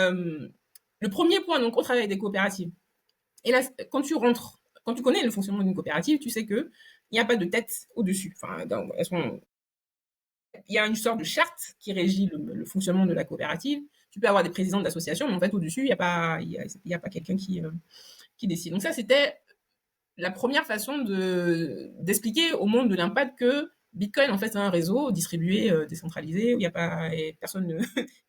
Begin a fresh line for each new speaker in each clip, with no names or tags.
Le premier point, donc, on travaille avec des coopératives. Et là, quand tu connais le fonctionnement d'une coopérative, tu sais que il n'y a pas de tête au-dessus. Enfin, il y a une sorte de charte qui régit le fonctionnement de la coopérative. Tu peux avoir des présidents d'associations, mais en fait, au-dessus, il y a pas quelqu'un qui décide. Donc ça, c'était la première façon d'expliquer au monde de l'impact que Bitcoin, en fait, c'est un réseau distribué, décentralisé, où il n'y a pas, et personne ne,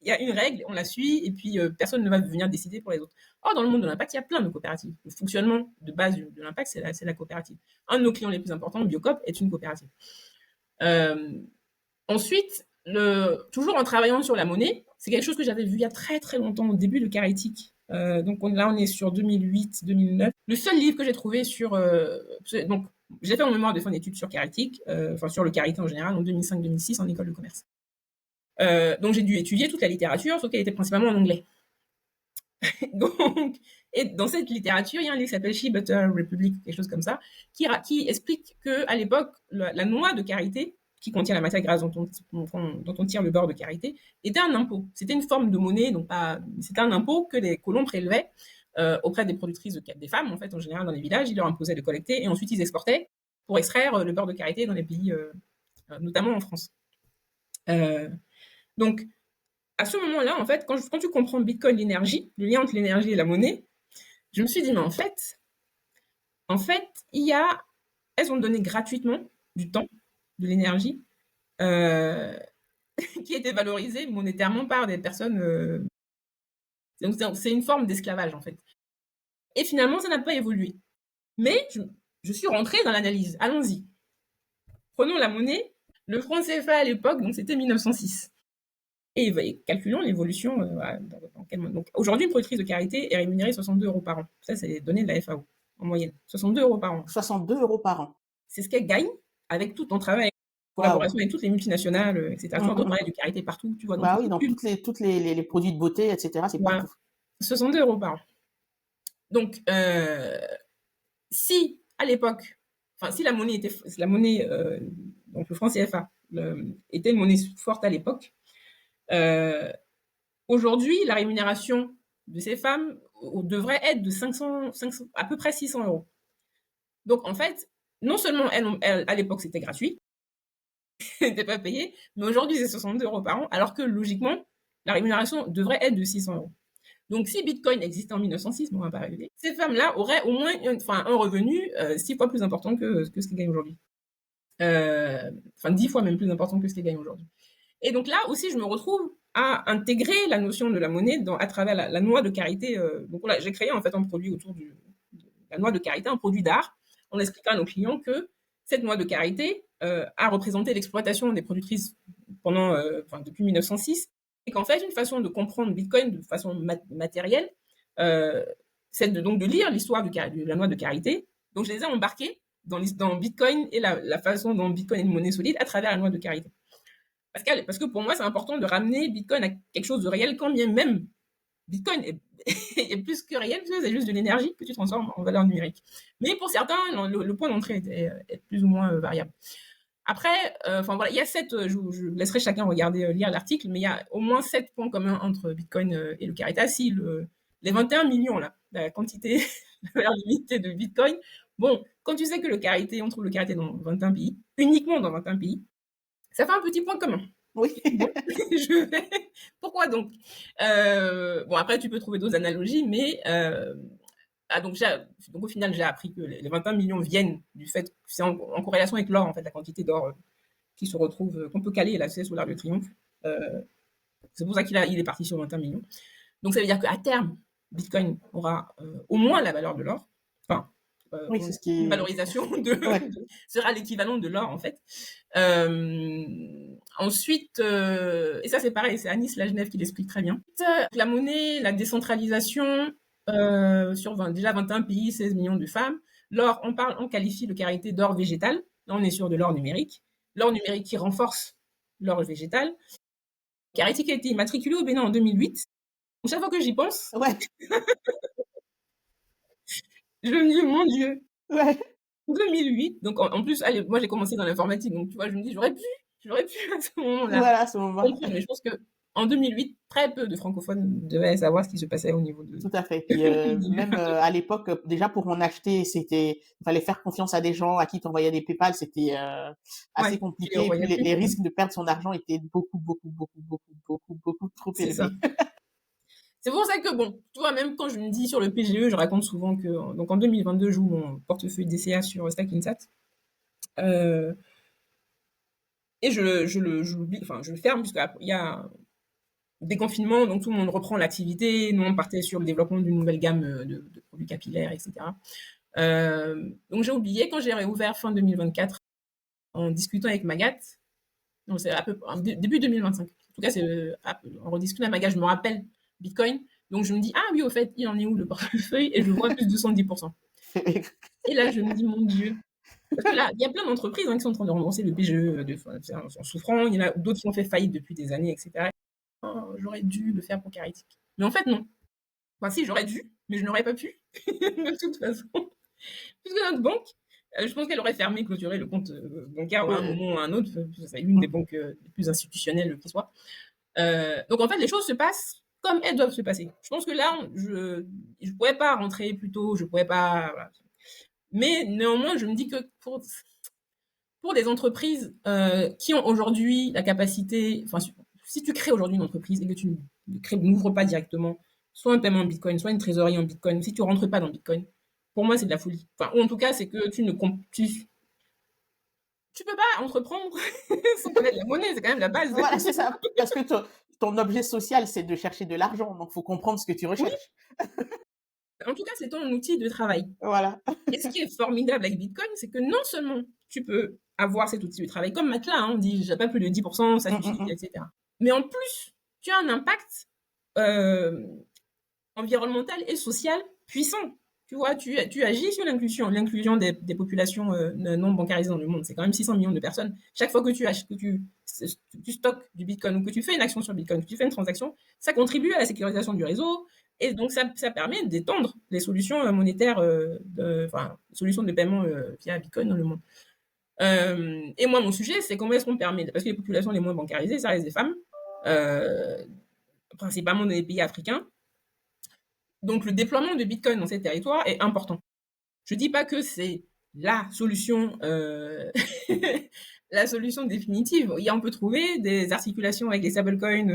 il y a une règle, on la suit, et puis personne ne va venir décider pour les autres. Or, dans le monde de l'impact, il y a plein de coopératives. Le fonctionnement de base de l'impact, c'est la coopérative. Un de nos clients les plus importants, Biocop, est une coopérative. Euh, Ensuite, toujours en travaillant sur la monnaie, c'est quelque chose que j'avais vu il y a très très longtemps, au début de Caritic. Donc là, on est sur 2008-2009. Le seul livre que j'ai trouvé sur... donc, j'ai fait mon mémoire de fin d'études sur Caritic, enfin sur le Carité en général, en 2005-2006 en école de commerce. Donc j'ai dû étudier toute la littérature, sauf qu'elle était principalement en anglais. Donc, et dans cette littérature, il y a un livre qui s'appelle Shea Butter Republic, quelque chose comme ça, qui explique qu'à l'époque, la noix de karité, qui contient la matière grasse dont on tire le beurre de karité, était un impôt. C'était une forme de monnaie, donc c'était un impôt que les colons prélevaient auprès des productrices des femmes, en fait, en général, dans les villages. Ils leur imposaient de collecter et ensuite ils exportaient pour extraire le beurre de karité dans les pays, notamment en France. Donc, à ce moment-là, en fait, quand tu comprends Bitcoin, l'énergie, le lien entre l'énergie et la monnaie, je me suis dit, mais en fait, elles ont donné gratuitement du temps, de l'énergie, euh, qui était valorisée monétairement par des personnes. Donc, c'est une forme d'esclavage, en fait. Et finalement, ça n'a pas évolué. Mais je suis rentrée dans l'analyse. Allons-y. Prenons la monnaie. Le franc CFA à l'époque, donc c'était 1906. Et calculons l'évolution. Donc, aujourd'hui, une productrice de karité est rémunérée 62 euros par an. Ça, c'est les données de la FAO, en moyenne. 62 euros par an.
62 euros par an.
C'est ce qu'elle gagne avec tout ton travail,
Waouh.
collaboration avec toutes les multinationales, etc. Tu entends parler du karité partout, tu vois dans
Bah
toutes
oui,
les
donc
pubs.
toutes les produits de beauté, etc., c'est
Voilà.
partout.
62 euros par an. Donc, si à l'époque, enfin, si la monnaie donc le franc CFA, était une monnaie forte à l'époque, euh, aujourd'hui, la rémunération de ces femmes devrait être de 500, à peu près 600 euros. Donc, en fait, non seulement à l'époque, c'était gratuit, n'était pas payé, mais aujourd'hui, c'est 62 euros par an, alors que logiquement, la rémunération devrait être de 600 euros. Donc, si Bitcoin existait en 1906, bon, on va pas rêver, ces femmes-là auraient au moins un revenu 6 fois plus important que ce qu'elles gagnent aujourd'hui. Enfin, 10 fois même plus important que ce qu'elles gagnent aujourd'hui. Et donc là aussi, je me retrouve à intégrer la notion de la monnaie à travers la noix de karité. Donc là, j'ai créé en fait un produit autour de la noix de karité, un produit d'art, en expliquant à nos clients que cette noix de karité a représenté l'exploitation des productrices depuis 1906, et qu'en fait, une façon de comprendre Bitcoin de façon matérielle, euh, c'est donc de lire l'histoire de la noix de karité. Donc je les ai embarqués dans Bitcoin et la façon dont Bitcoin est une monnaie solide à travers la noix de karité. Parce que pour moi, c'est important de ramener Bitcoin à quelque chose de réel, quand bien même Bitcoin est plus que réel, parce que c'est juste de l'énergie que tu transformes en valeur numérique. Mais pour certains, le point d'entrée est plus ou moins variable. Après, voilà, il y a je laisserai chacun regarder, lire l'article, mais il y a au moins 7 points communs entre Bitcoin et le Caritas. Si les 21 millions, là, la quantité, la valeur limitée de Bitcoin, bon, quand tu sais que on trouve le Carité dans 21 pays, uniquement dans 21 pays, ça fait un petit point commun.
Oui.
Bon, je vais... Pourquoi donc Bon, après, tu peux trouver d'autres analogies, mais donc au final, j'ai appris que les 21 millions viennent du fait que c'est en corrélation avec l'or, en fait, la quantité d'or qui se retrouve, qu'on peut caler, là, c'est sous l'Arc de Triomphe. C'est pour ça il est parti sur 21 millions. Donc ça veut dire qu'à terme, Bitcoin aura au moins la valeur de l'or. Enfin,
Oui, c'est ce
une
qui est...
valorisation
Ouais.
sera l'équivalent de l'or, en fait. Ensuite, et ça c'est pareil, c'est Anis Lagenève qui l'explique très bien. La monnaie, la décentralisation, sur déjà 21 pays, 16 millions de femmes. L'or, on qualifie le karité d'or végétal. Là, on est sur de l'or numérique. L'or numérique qui renforce l'or végétal. Karité qui a été immatriculé au Bénin en 2008. Chaque fois que j'y pense,
Ouais.
je me dis, mon Dieu,
Ouais.
2008. Donc, en plus, allez, moi, j'ai commencé dans l'informatique. Donc, tu vois, je me dis, j'aurais pu à ce moment-là
Voilà, à ce moment.
comprendre. Mais je pense que en 2008, très peu de francophones devaient savoir ce qui se passait au niveau de
Tout à fait. Puis même à l'époque, déjà pour en acheter, il fallait faire confiance à des gens à qui tu envoyais des PayPal, c'était assez
ouais, tu les
compliqué. Et puis
revoyais plus.
les risques de perdre son argent étaient beaucoup trop
C'est ça.
élevés.
C'est pour ça que bon, tu vois, même quand je me dis sur le PGE, je raconte souvent que donc en 2022, je joue mon portefeuille DCA sur Stackinsat. Euh, et je le ferme puisqu'il y a déconfinement, donc tout le monde reprend l'activité. Nous, on partait sur le développement d'une nouvelle gamme de produits capillaires, etc. Donc j'ai oublié quand j'ai réouvert fin 2024 en discutant avec Magat. Donc c'est à peu début 2025. En tout cas, c'est en rediscutant avec Magat, je me rappelle Bitcoin. Donc je me dis, ah oui, au fait, il en est où le portefeuille? Et je vois plus de 70%. Et là, je me dis, mon Dieu. Parce que là, il y a plein d'entreprises qui sont en train de rembourser le PGE en souffrant. Il y en a d'autres qui ont fait faillite depuis des années, etc. Oh, j'aurais dû le faire pour Caritic. Mais en fait, non. Enfin, si, j'aurais dû, mais je n'aurais pas pu. De toute façon. Puisque notre banque, je pense qu'elle aurait fermé, clôturé le compte bancaire à un moment ou à un autre. C'est une des banques les plus institutionnelles qui soit. Donc, en fait, les choses se passent comme elles doivent se passer. Je pense que là, je ne pourrais pas rentrer plus tôt, je ne pourrais pas. Voilà. Mais néanmoins, je me dis que pour des entreprises qui ont aujourd'hui la capacité, enfin, si tu crées aujourd'hui une entreprise et que tu n'ouvres pas directement soit un paiement en Bitcoin, soit une trésorerie en Bitcoin, si tu rentres pas dans Bitcoin, pour moi, c'est de la folie. Enfin, ou en tout cas, c'est que tu peux pas entreprendre sans connaître la monnaie, c'est quand même la base.
Voilà, c'est ça. Parce que ton objet social, c'est de chercher de l'argent. Donc, faut comprendre ce que tu
Oui,
recherches.
en tout cas, c'est ton outil de travail.
Voilà.
Et ce qui est formidable avec Bitcoin, c'est que non seulement tu peux avoir cet outil de travail comme matelas, hein, on dit j'ai pas plus de 10%, ça suffit, etc. Mais en plus, tu as un impact euh, environnemental et social puissant. Tu vois, tu agis sur l'inclusion des populations non bancarisées dans le monde. C'est quand même 600 millions de personnes. Chaque fois que tu stockes du Bitcoin ou que tu fais une action sur Bitcoin, que tu fais une transaction, ça contribue à la sécurisation du réseau. Et donc, ça permet d'étendre les solutions monétaires, enfin, solutions de paiement via Bitcoin dans le monde. Et moi, mon sujet, c'est comment est-ce qu'on permet, parce que les populations les moins bancarisées, ça reste des femmes, euh, principalement dans les pays africains. Donc, le déploiement de Bitcoin dans ces territoires est important. Je dis pas que c'est la solution, la solution définitive. On peut trouver des articulations avec les stablecoins,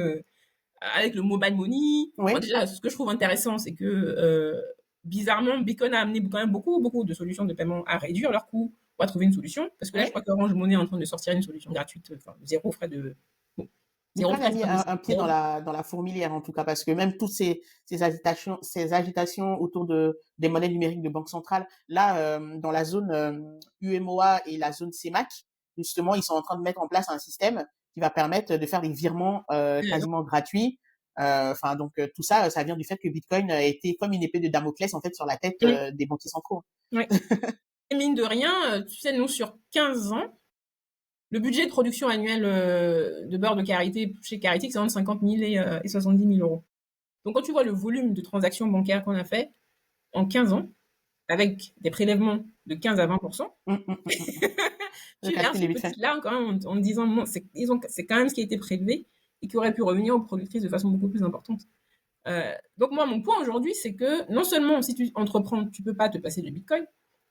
avec le mobile money.
Oui.
Bon, déjà, ce que je trouve intéressant, c'est que bizarrement, Bitcoin a amené quand même beaucoup de solutions de paiement à réduire leurs coûts. On va trouver une solution. Parce que là, je
Oui.
crois qu'Orange Money est en train de sortir une solution gratuite, enfin, zéro frais de. Bon, zéro
Bitcoin a
frais
mis
de
un pied dans la fourmilière, en tout cas, parce que même toutes ces agitations autour des monnaies numériques de banque centrale, là, dans la zone UMOA et la zone CEMAC, justement, ils sont en train de mettre en place un système qui va permettre de faire des virements quasiment gratuits. Enfin, donc tout ça, ça vient du fait que Bitcoin a été comme une épée de Damoclès en fait sur la tête des banquiers centraux.
Ouais. Et mine de rien, tu sais, nous, sur 15 ans, le budget de production annuel de beurre de karité chez Caritic, c'est entre 50 000 et 70 000 euros. Donc, quand tu vois le volume de transactions bancaires qu'on a fait en 15 ans, avec des prélèvements de 15 à 20%,
Le
tu verses
calcul est
ces
vite fait.
petites-là quand même en disant, bon, c'est quand même ce qui a été prélevé et qui aurait pu revenir aux productrices de façon beaucoup plus importante. Donc, moi, mon point aujourd'hui, c'est que non seulement si tu entreprends, tu peux pas te passer de Bitcoin,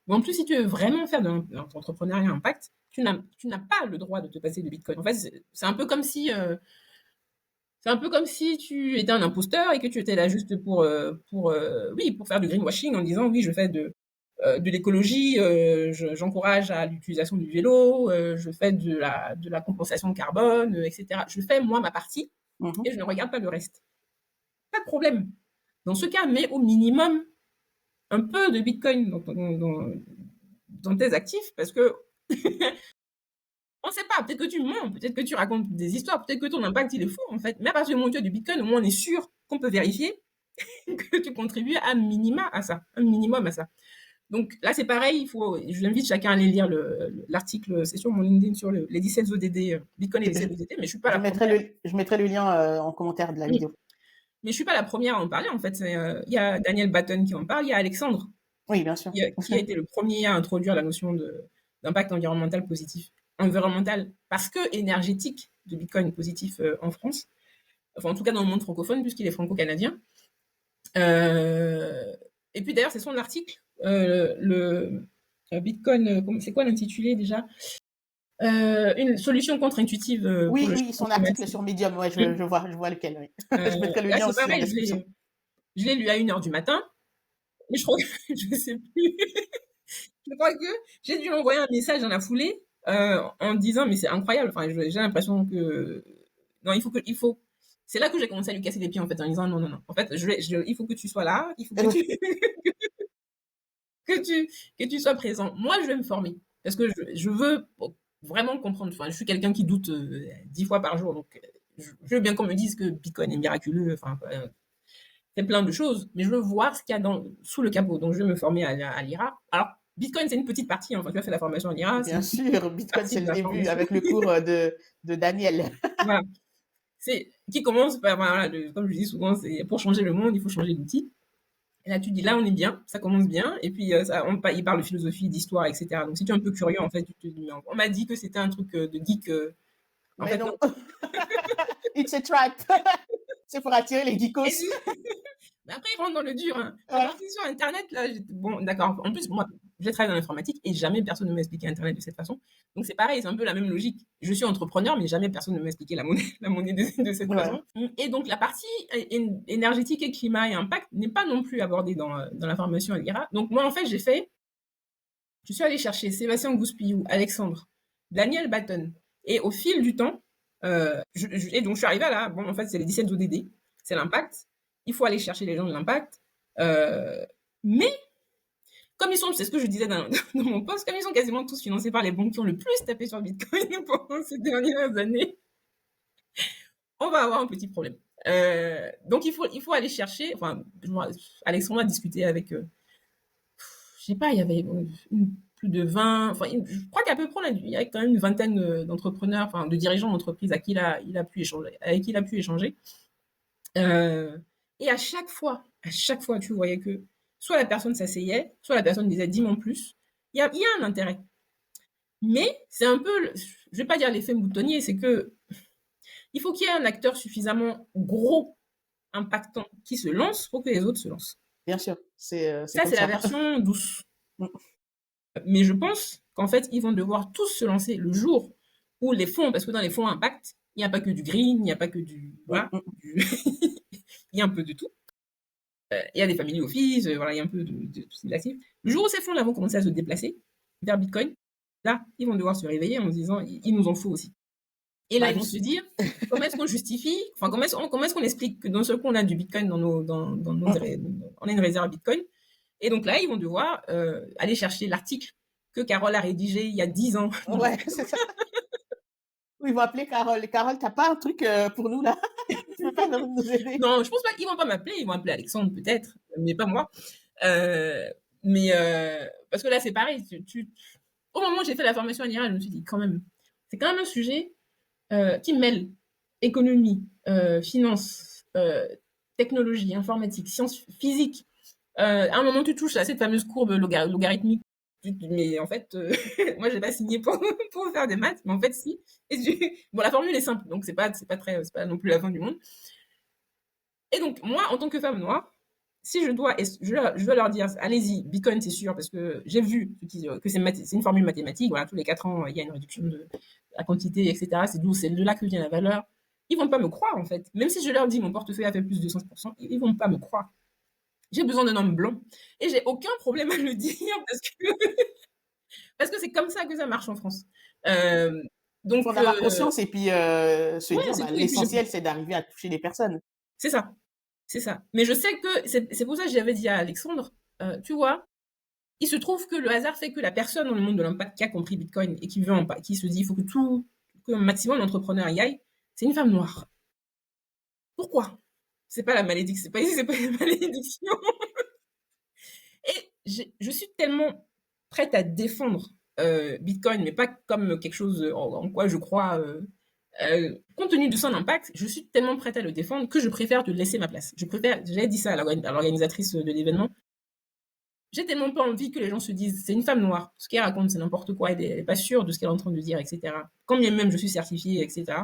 mais en plus, si tu veux vraiment faire de l'entrepreneuriat impact, tu n'as pas le droit de te passer de Bitcoin. En fait, c'est un peu comme si tu étais un imposteur et que tu étais là juste pour faire du greenwashing en disant oui, je fais de l'écologie, j'encourage à l'utilisation du vélo, je fais de la compensation de carbone, etc. Je fais moi ma partie et je ne regarde pas le reste. Pas de problème. Dans ce cas, mets au minimum un peu de Bitcoin dans tes actifs parce que on ne sait pas, peut-être que tu mens, peut-être que tu racontes des histoires, peut-être que ton impact il est fou en fait. Mais à partir du moment où tu as du Bitcoin, au moins on est sûr qu'on peut vérifier que tu contribues à minima à ça, un minimum à ça. Donc là c'est pareil, je invite chacun à aller lire l'article, c'est sur mon LinkedIn sur les 17 ODD, Bitcoin et les 17 ODD, mais je suis pas la première.
Je mettrai le lien en commentaire de la vidéo.
Mais je suis pas la première à en parler en fait. Il y a Daniel Batten qui en parle, il y a Alexandre
Oui, bien sûr.
qui a été le premier à introduire la notion d'impact environnemental positif. Environnemental parce que énergétique de Bitcoin positif en France. enfin en tout cas dans le monde francophone, puisqu'il est franco-canadien. Et puis d'ailleurs, c'est son article, le Bitcoin, c'est quoi l'intitulé déjà? Une solution contre-intuitive pour
Oui,
le
oui,
changement
son article
climatique.
sur Medium, ouais,
Mm.
je vois lequel, oui. Je mettrai le
Là,
lien
c'est
aussi en
pareil,
description.
je l'ai lu à 1h du matin, mais je crois que, je sais plus, je crois que j'ai dû envoyer un message dans la foulée en disant, mais c'est incroyable, enfin, j'ai l'impression que, non, il faut, c'est là que j'ai commencé à lui casser les pieds en fait, en disant non, non, non, en fait, il faut que tu sois là, il faut que tu, que tu, que tu sois présent. Moi, je vais me former parce que je veux vraiment comprendre. Enfin, je suis quelqu'un qui doute 10 fois par jour, donc je veux bien qu'on me dise que Bitcoin est miraculeux, enfin, c'est plein de choses, mais je veux voir ce qu'il y a sous le capot. Donc, je vais me former à l'IRA. Alors, Bitcoin, c'est une petite partie. Enfin, tu as fait la formation à l'IRA, c'est
Bien
une petite
sûr, Bitcoin,
partie
c'est
de
le
la
début
formation.
avec le cours de Daniel.
Voilà. C'est qui commence par, voilà, comme je dis souvent, c'est pour changer le monde, il faut changer d'outil. Et là, tu dis, là, on est bien, ça commence bien. Et puis, il parle de philosophie, d'histoire, etc. Donc, si tu es un peu curieux, en fait, tu te dis, mais on m'a dit que c'était un truc de geek. En
Mais
fait, non.
non, it's a trap. C'est pour attirer les
Et
geekos.
mais après, il rentre dans le dur. Hein. La
Voilà.
partie sur Internet, là, bon, d'accord. En plus, moi, j'ai travaillé dans l'informatique et jamais personne ne m'a expliqué Internet de cette façon. Donc, c'est pareil, c'est un peu la même logique. Je suis entrepreneur, mais jamais personne ne m'a expliqué la monnaie, la monnaie de cette
Ouais.
façon. Et donc, la partie énergétique et climat et impact n'est pas non plus abordée dans la formation à l'IRA. Donc, moi, en fait, je suis allée chercher Sébastien Gouspillou, Alexandre, Daniel Batten. Et au fil du temps, et donc je suis arrivée à là, bon, en fait, c'est les 17 ODD, c'est l'impact. Il faut aller chercher les gens de l'impact. Mais, comme ils sont, c'est ce que je disais dans mon post, comme ils sont quasiment tous financés par les banques qui ont le plus tapé sur Bitcoin pendant ces dernières années, on va avoir un petit problème. Donc, il faut aller chercher, enfin, Alexandre a discuté avec je sais pas, il y avait plus de 20, enfin, je crois qu'à peu près, il y a quand même une vingtaine d'entrepreneurs, enfin, de dirigeants d'entreprise il a pu échanger, avec qui il a pu échanger. Et à chaque fois, tu voyais que soit la personne s'asseyait, soit la personne disait dis-moi plus. Il y a un intérêt. Mais c'est un peu, je vais pas dire l'effet moutonnier, c'est que il faut qu'il y ait un acteur suffisamment gros, impactant, qui se lance pour que les autres se lancent.
Bien sûr, c'est
Ça,
comme
c'est la
ça.
version douce. Mais je pense qu'en fait, ils vont devoir tous se lancer le jour où les fonds, parce que dans les fonds impact, il n'y a pas que du green, il n'y a pas que du. Voilà. Il y a un peu de tout. Il y a des family office, voilà, il y a un peu de tout ce qui est actif. Le jour où ces fonds-là vont commencer à se déplacer vers Bitcoin, là, ils vont devoir se réveiller en se disant, il nous en faut aussi. Et là,
Bah,
ils vont se dire, comment est-ce qu'on justifie, enfin, comment est-ce qu'on explique que d'un seul coup, on a du Bitcoin on a une réserve Bitcoin. Et donc là, ils vont devoir aller chercher l'article que Carole a rédigé il y a 10 ans.
ouais, c'est ça. Oui, ils vont appeler Carole. Carole, t'as pas un truc pour nous là? Tu peux pas nous aider?
Non, je pense pas qu'ils vont pas m'appeler, ils vont appeler Alexandre peut-être, mais pas moi. Euh, parce que là, c'est pareil. Au moment où j'ai fait la formation en Iran, je me suis dit, quand même, c'est quand même un sujet qui mêle économie, finance, technologie, informatique, sciences physiques. À un moment, tu touches à cette fameuse courbe logarithmique. Mais en fait, moi, j'ai pas signé pour faire des maths, mais en fait, si. Bon, la formule est simple, donc c'est pas non plus la fin du monde. Et donc, moi, en tant que femme noire, si je dois, je dois leur dire, allez-y, Bitcoin, c'est sûr, parce que j'ai vu que c'est une formule mathématique, voilà, tous les 4 ans, il y a une réduction de la quantité, etc. C'est de là que vient la valeur. Ils vont pas me croire, en fait. Même si je leur dis, mon portefeuille a fait plus de 100%, ils vont pas me croire. J'ai besoin d'un homme blanc. Et j'ai aucun problème à le dire, parce que c'est comme ça que ça marche en France.
Il faut
Donc,
en avoir conscience et puis se
ouais,
dire,
c'est
bah,
tout. Et puis,
l'essentiel, c'est d'arriver à toucher les personnes.
c'est ça. C'est ça. Mais je sais que c'est pour ça que j'avais dit à Alexandre, tu vois, il se trouve que le hasard fait que la personne dans le monde de l'impact qui a compris Bitcoin et qui se dit il faut que un maximum d'entrepreneurs y aillent, c'est une femme noire. Pourquoi? C'est pas la malédiction, c'est pas la malédiction. Et je suis tellement prête à défendre Bitcoin, mais pas comme quelque chose en quoi je crois. Compte tenu de son impact, je suis tellement prête à le défendre que je préfère te laisser ma place. J'ai dit ça à l'organisatrice de l'événement, j'ai tellement pas envie que les gens se disent c'est une femme noire, ce qu'elle raconte c'est n'importe quoi, elle est pas sûre de ce qu'elle est en train de dire, etc. Quand bien même je suis certifiée, etc.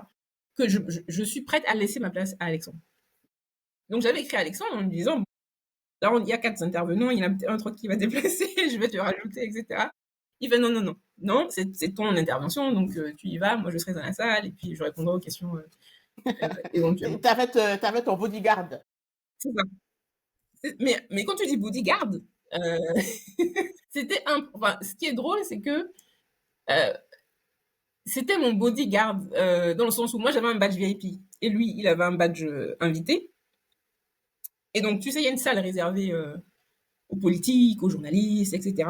que je suis prête à laisser ma place à Alexandre. Donc j'avais écrit à Alexandre en lui disant, là il y a 4 intervenants, il y en a un truc qui va déplacer, je vais te rajouter, etc. Il fait non, c'est ton intervention, donc tu y vas, moi je serai dans la salle et puis je répondrai aux questions éventuellement.
T'avais ton bodyguard.
C'est ça. Mais quand tu dis bodyguard, c'était enfin, ce qui est drôle, c'est que c'était mon bodyguard dans le sens où moi j'avais un badge VIP et lui il avait un badge invité. Et donc tu sais, il y a une salle réservée aux politiques, aux journalistes, etc.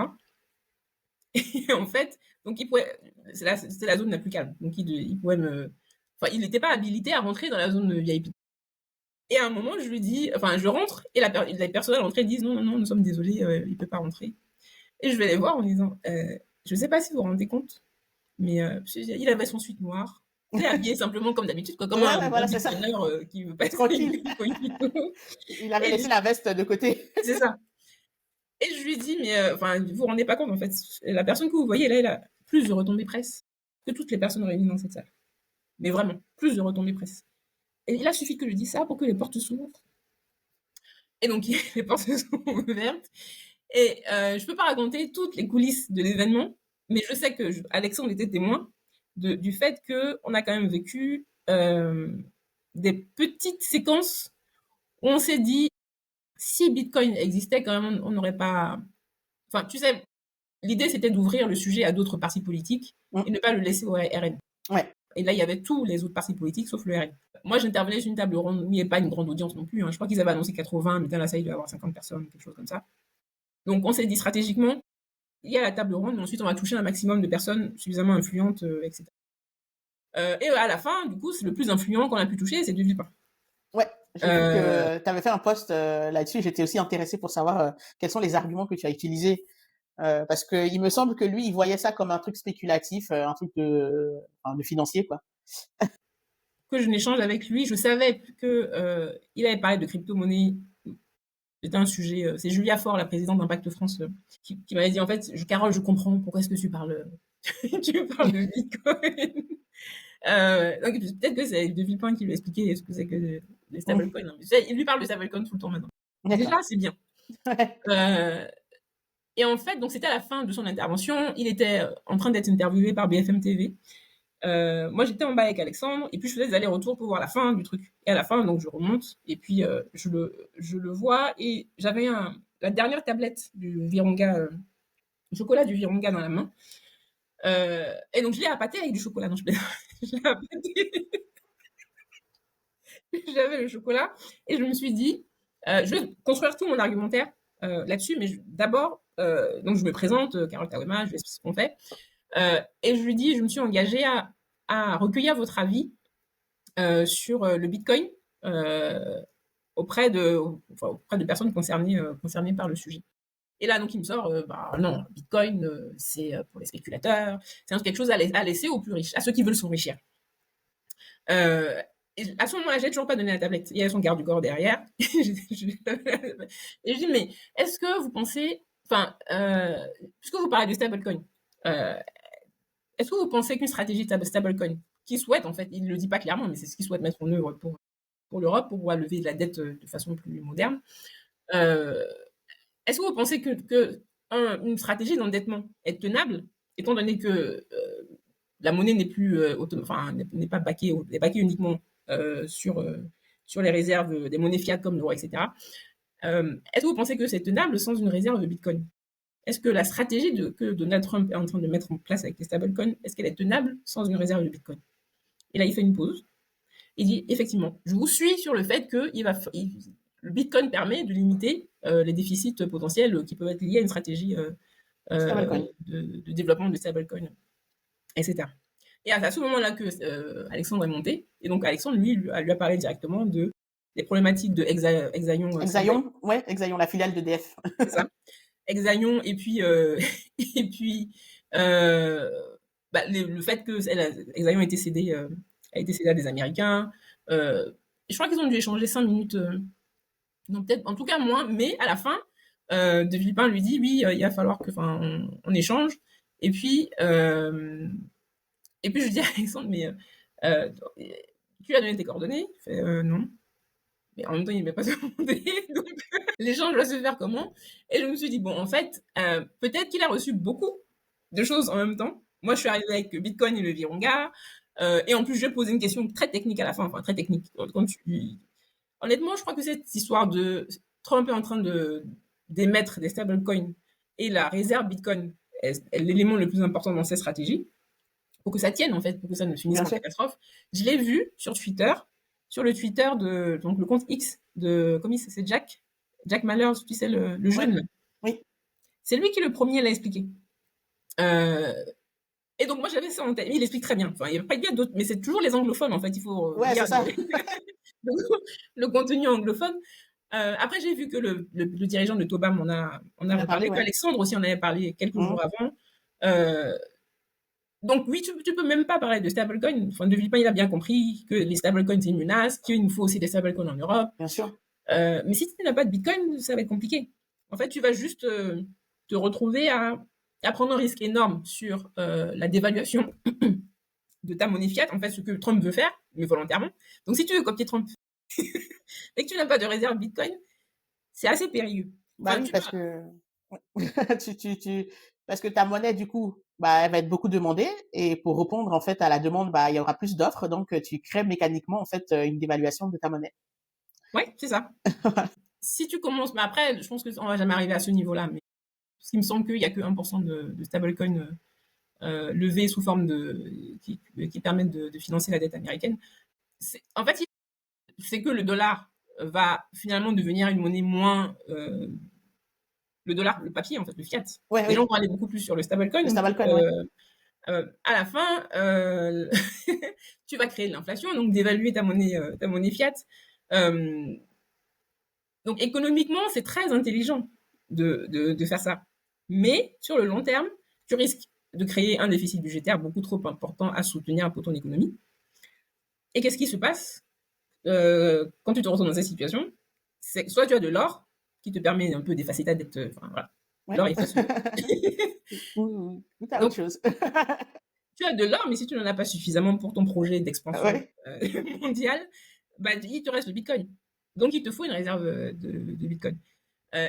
Et en fait, donc c'était la zone la plus calme. Donc il pouvait enfin, il n'était pas habilité à rentrer dans la zone VIP. Et à un moment, je lui dis, enfin, je rentre et les personnes à l'entrée disent non, nous sommes désolés, il peut pas rentrer. Et je vais les voir en disant, je sais pas si vous vous rendez compte, mais il avait son suite noire. Il est habillé simplement comme d'habitude, comme un
voilà, c'est ça.
qui veut pas être
Tranquille. Il avait laissé la veste de côté.
C'est ça. Et je lui dis, mais enfin, vous vous rendez pas compte, en fait, la personne que vous voyez là, elle a plus de retombées presse que toutes les personnes réunies dans cette salle. Mais vraiment, plus de retombées presse. Et il a suffi que je dise ça pour que les portes s'ouvrent. Et donc, les portes se sont ouvertes. Et je peux pas raconter toutes les coulisses de l'événement, mais je sais que Alexandre était témoin du fait qu'on a quand même vécu des petites séquences où on s'est dit, si Bitcoin existait, quand même, on n'aurait pas... Enfin, tu sais, l'idée, c'était d'ouvrir le sujet à d'autres partis politiques et ne pas le laisser au RN.
Ouais.
Et là, il y avait tous les autres partis politiques, sauf le RN. Moi, j'intervenais sur une table ronde où il n'y avait pas une grande audience non plus. Hein. Je crois qu'ils avaient annoncé 80, mais dans la salle, il devait y avoir 50 personnes, quelque chose comme ça. Donc, on s'est dit stratégiquement, il y a la table ronde, mais ensuite, on va toucher un maximum de personnes suffisamment influentes, etc. Et à la fin, du coup, c'est le plus influent qu'on a pu toucher, c'est De Villepin.
Ouais, j'ai vu que tu avais fait un post là-dessus. J'étais aussi intéressée pour savoir quels sont les arguments que tu as utilisés. Parce qu'il me semble que lui, il voyait ça comme un truc spéculatif, un truc de financier, quoi.
Que je n'échange avec lui, je savais que il avait parlé de crypto-monnaie. C'était un sujet. C'est Julia Faure, la présidente d'Impact France, qui m'avait dit en fait, Carole, je comprends pourquoi est-ce que tu parles, tu parles de Bitcoin. Donc peut-être que c'est De Villepin qui lui a expliqué ce que c'est que les stablecoins. Il lui parle de stablecoins tout le temps maintenant. Déjà, c'est bien. Et en fait, donc c'était à la fin de son intervention. Il était en train d'être interviewé par BFM TV. Moi, j'étais en bas avec Alexandre, et puis je faisais des allers-retours pour voir la fin du truc. Et à la fin, donc je remonte, et puis je le vois, et j'avais la dernière tablette du Virunga, le chocolat du Virunga dans la main. Et donc je l'ai appâté avec du chocolat. Non, je l'ai appâté. J'avais le chocolat, et je me suis dit, je vais construire tout mon argumentaire là-dessus, mais d'abord, donc je me présente, Carole Tawema, je vais expliquer ce qu'on fait. Et je lui dis, je me suis engagée à recueillir votre avis sur le Bitcoin auprès de personnes concernées par le sujet. Et là, donc, il me sort, bah non, Bitcoin, c'est pour les spéculateurs, c'est quelque chose à laisser aux plus riches, à ceux qui veulent s'enrichir. Et à ce moment-là, j'ai toujours pas donné la tablette. Il y avait son garde du corps derrière. Et je dis, mais est-ce que vous pensez, enfin, puisque vous parlez de stablecoin, est-ce que vous pensez qu'une stratégie de stablecoin, qui souhaite, en fait, il ne le dit pas clairement, mais c'est ce qu'il souhaite mettre en œuvre pour l'Europe, pour pouvoir lever de la dette de façon plus moderne, est-ce que vous pensez que une stratégie d'endettement est tenable, étant donné que la monnaie n'est plus, n'est pas baquée uniquement sur les réserves des monnaies fiat comme l'euro, etc. Est-ce que vous pensez que c'est tenable sans une réserve de Bitcoin? Est-ce que la stratégie que Donald Trump est en train de mettre en place avec les stablecoins, est-ce qu'elle est tenable sans une réserve de Bitcoin? Et là, il fait une pause. Il dit, effectivement, je vous suis sur le fait que le Bitcoin permet de limiter les déficits potentiels qui peuvent être liés à une stratégie de développement de stablecoin, etc. Et à ce moment-là que Alexandre est monté, et donc Alexandre, lui a parlé directement des problématiques de Exaion.
Exaion, ouais, Exaion, la filiale d'EDF.
C'est ça. Exaion, et puis, le fait que Exaion a été cédé à des Américains. Je crois qu'ils ont dû échanger 5 minutes, non, peut-être, en tout cas moins, mais à la fin, De Villepin lui dit, oui, il va falloir on échange. Et puis je dis à Alexandre, mais Tu lui as donné tes coordonnées? Il fait: Non». Mais en même temps, il m'a pas demandé, donc l'échange doit se faire comment? Et je me suis dit: «Bon, en fait, peut-être qu'il a reçu beaucoup de choses en même temps». Moi, je suis arrivée avec Bitcoin et le Virunga, et en plus, je lui ai posé une question très technique à la fin, enfin très technique. Quand tu honnêtement, je crois que cette histoire de Trump est en train d'émettre des stablecoins et la réserve Bitcoin est l'élément le plus important dans cette stratégie pour que ça tienne en fait, pour que ça ne finisse
Bien
pas en
sûr.
catastrophe. Je l'ai vu sur Twitter, sur le Twitter de donc le compte X de comment c'est Jack Mallers, tu sais le
Oui,
jeune là.
oui.
C'est lui qui le premier l'a expliqué. Euh, et donc moi j'avais ça en tête. Il explique très bien. Enfin, il n'y a pas d'autres, mais c'est toujours les anglophones en fait. Il faut
Ouais,
lire
c'est ça.
le, le contenu anglophone. Après, j'ai vu que le dirigeant de Tobam on a
On a parlé,
reparlé,
ouais.
qu'Alexandre aussi en avait parlé quelques jours
Mhm.
avant. Euh, donc oui, tu peux même pas parler de stablecoin. Enfin, De Villepin, il a bien compris que les stablecoins, c'est une menace, qu'il nous faut aussi des stablecoins en Europe.
Bien sûr.
Mais si tu n'as pas de Bitcoin, ça va être compliqué. En fait, tu vas juste te retrouver à prendre un risque énorme sur la dévaluation de ta monnaie fiat, en fait, ce que Trump veut faire, mais volontairement. Donc si tu veux copier Trump et que tu n'as pas de réserve Bitcoin, c'est assez périlleux.
Bah
Enfin,
oui,
tu
parce
vas...
que parce que ta monnaie, du coup, bah, elle va être beaucoup demandée. Et pour répondre, en fait, à la demande, bah, il y aura plus d'offres. Donc, tu crées mécaniquement, en fait, une dévaluation de ta monnaie.
Ouais, c'est ça. Si tu commences, mais après, je pense qu'on va jamais arriver à ce niveau-là, mais parce qu'il me semble qu'il n'y a que 1% de stablecoin levés sous forme qui permettent de financer la dette américaine. En fait, c'est que le dollar va finalement devenir une monnaie moins le dollar, le papier en fait, le fiat.
Ouais,
Les gens
oui.
vont aller beaucoup plus sur le stablecoin.
Le
Donc,
stablecoin, ouais.
à la fin, tu vas créer de l'inflation, donc d'évaluer ta monnaie fiat. Euh, donc économiquement, c'est très intelligent de faire ça. Mais sur le long terme, tu risques de créer un déficit budgétaire beaucoup trop important à soutenir pour ton économie. Et qu'est-ce qui se passe quand tu te retrouves dans cette situation? C'est soit tu as de l'or qui te permet un peu d'effacer ta dette. Enfin, voilà.
Ouais.
L'or efface tout.
Ou t'as autre
Donc,
chose.
tu as de l'or, mais si tu n'en as pas suffisamment pour ton projet d'expansion
Ouais.
mondiale, bah, il te reste le bitcoin. Donc, il te faut une réserve de bitcoin.